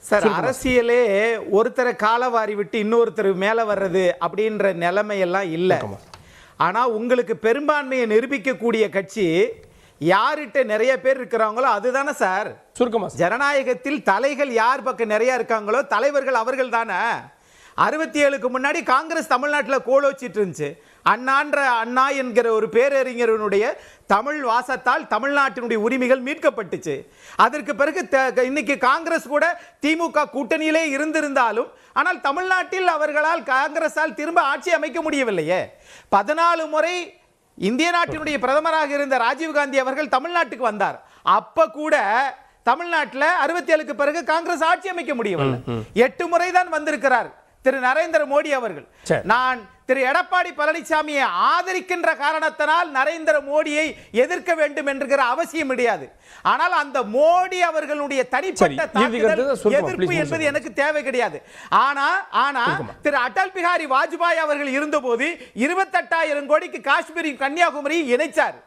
சார்? அரசியலே ஒருத்தரை காலவாரி விட்டு இன்னொருத்தர் மேல வர்றது அப்படின்ற நிலைமையெல்லாம் இல்லை. ஆனா உங்களுக்கு பெரும்பான்மையை நிரூபிக்கக்கூடிய கட்சி யார்கிட்ட நிறைய பேர் இருக்கிறாங்களோ அதுதானே சார் சுருக்கமா. ஜனநாயகத்தில் தலைகள் யார் பக்கம் நிறைய இருக்காங்களோ தலைவர்கள் அவர்கள் தானே. 67க்கு முன்னாடி காங்கிரஸ் தமிழ்நாட்டில் கோலோச்சிட்டு இருந்துச்சு. அண்ணா என்கிற ஒரு பேரறிஞருடைய தமிழ் வாசத்தால் தமிழ்நாட்டினுடைய உரிமைகள் மீட்கப்பட்டுச்சு. அதற்கு பிறகு இன்னைக்கு காங்கிரஸ் கூட திமுக கூட்டணியிலே இருந்திருந்தாலும் ஆனால் தமிழ்நாட்டில் அவர்களால் காங்கிரஸால் திரும்ப ஆட்சி அமைக்க முடியவில்லையே. 14 முறை இந்திய நாட்டினுடைய பிரதமராக இருந்த ராஜீவ்காந்தி அவர்கள் தமிழ்நாட்டுக்கு வந்தார். அப்ப கூட தமிழ்நாட்டில் 67க்கு பிறகு காங்கிரஸ் ஆட்சி அமைக்க முடியவில்லை. 8 முறை தான் வந்திருக்கிறார் திரு நரேந்திர மோடி அவர்கள். நான் திரு எடப்பாடி பழனிசாமியை ஆதரிக்கின்ற காரணத்தினால் நரேந்திர மோடியை எதிர்க்க வேண்டும் என்கிற அவசியம் கிடையாது. ஆனால் அந்த மோடி அவர்களுடைய தனிப்பட்ட எதிர்ப்பு என்பது எனக்கு தேவை கிடையாது. ஆனா திரு அடல் பிஹாரி வாஜ்பாய் அவர்கள் இருந்தபோது 28,000 கோடிக்கு காஷ்மீர் கன்னியாகுமரி இணைச்சார்.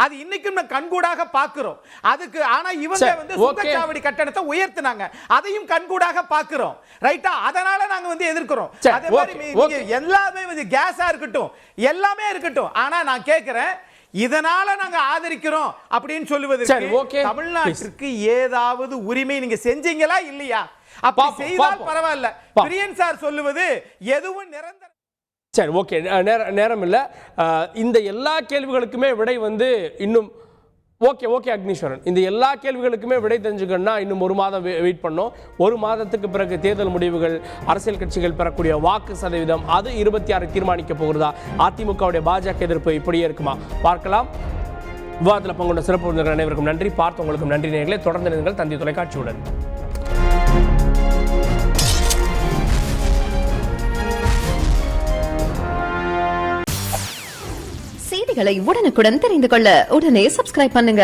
அது இன்னைக்கும் கண்கூடாக பார்க்கிறோம். அதுக்கு ஆனா இவங்க வந்து சுங்கச்சாவடி கட்டணத்தை உயர்த்தினாங்க, அதையும் கண்கூடாக பார்க்கிறோம். ரைட்டா? அதனால நாங்க வந்து எதிர்க்கிறோம். அதே மாதிரி எல்லாமே வந்து கேஸா இருக்கட்டும், எல்லாமே இருக்கட்டும். ஆனா நான் கேட்கிறேன், இதனால நாங்க ஆதரிக்கிறோம் அப்படின்னு சொல்லுவதற்கு தமிழ்நாட்டிற்கு ஏதாவது உரிமை நீங்க செஞ்சீங்களா இல்லையா? அப்படி செய்தால் பரவாயில்ல. பிரியன் சார் சொல்லுவது எதுவும் நிரந்தர. சரி, ஓகே, நேரம் இல்லை. இந்த எல்லா கேள்விகளுக்குமே விடை வந்து இன்னும் ஓகே அக்னீஸ்வரன், இந்த எல்லா கேள்விகளுக்குமே விடை தெரிஞ்சுக்கணும்னா இன்னும் 1 மாதம் வெயிட் பண்ணோம். 1 மாதத்துக்கு பிறகு தேர்தல் முடிவுகள், அரசியல் கட்சிகள் பெறக்கூடிய வாக்கு சதவீதம், அது 26 தீர்மானிக்க போகிறதா? அதிமுகவுடைய பாஜக எதிர்ப்பு இப்படியே இருக்குமா? பார்க்கலாம். விவாதத்தில் பங்குண்ட சிறப்பு விருந்தினர் அனைவருக்கும் நன்றி. பார்த்தவங்களுக்கும் நன்றி. நேயர்களே, தொடர்ந்து நீங்கள் தந்தி தொலைக்காட்சியுடன். செய்திகளை உடனுக்குடன் தெரிந்து கொள்ள உடனே சப்ஸ்கிரைப் பண்ணுங்க.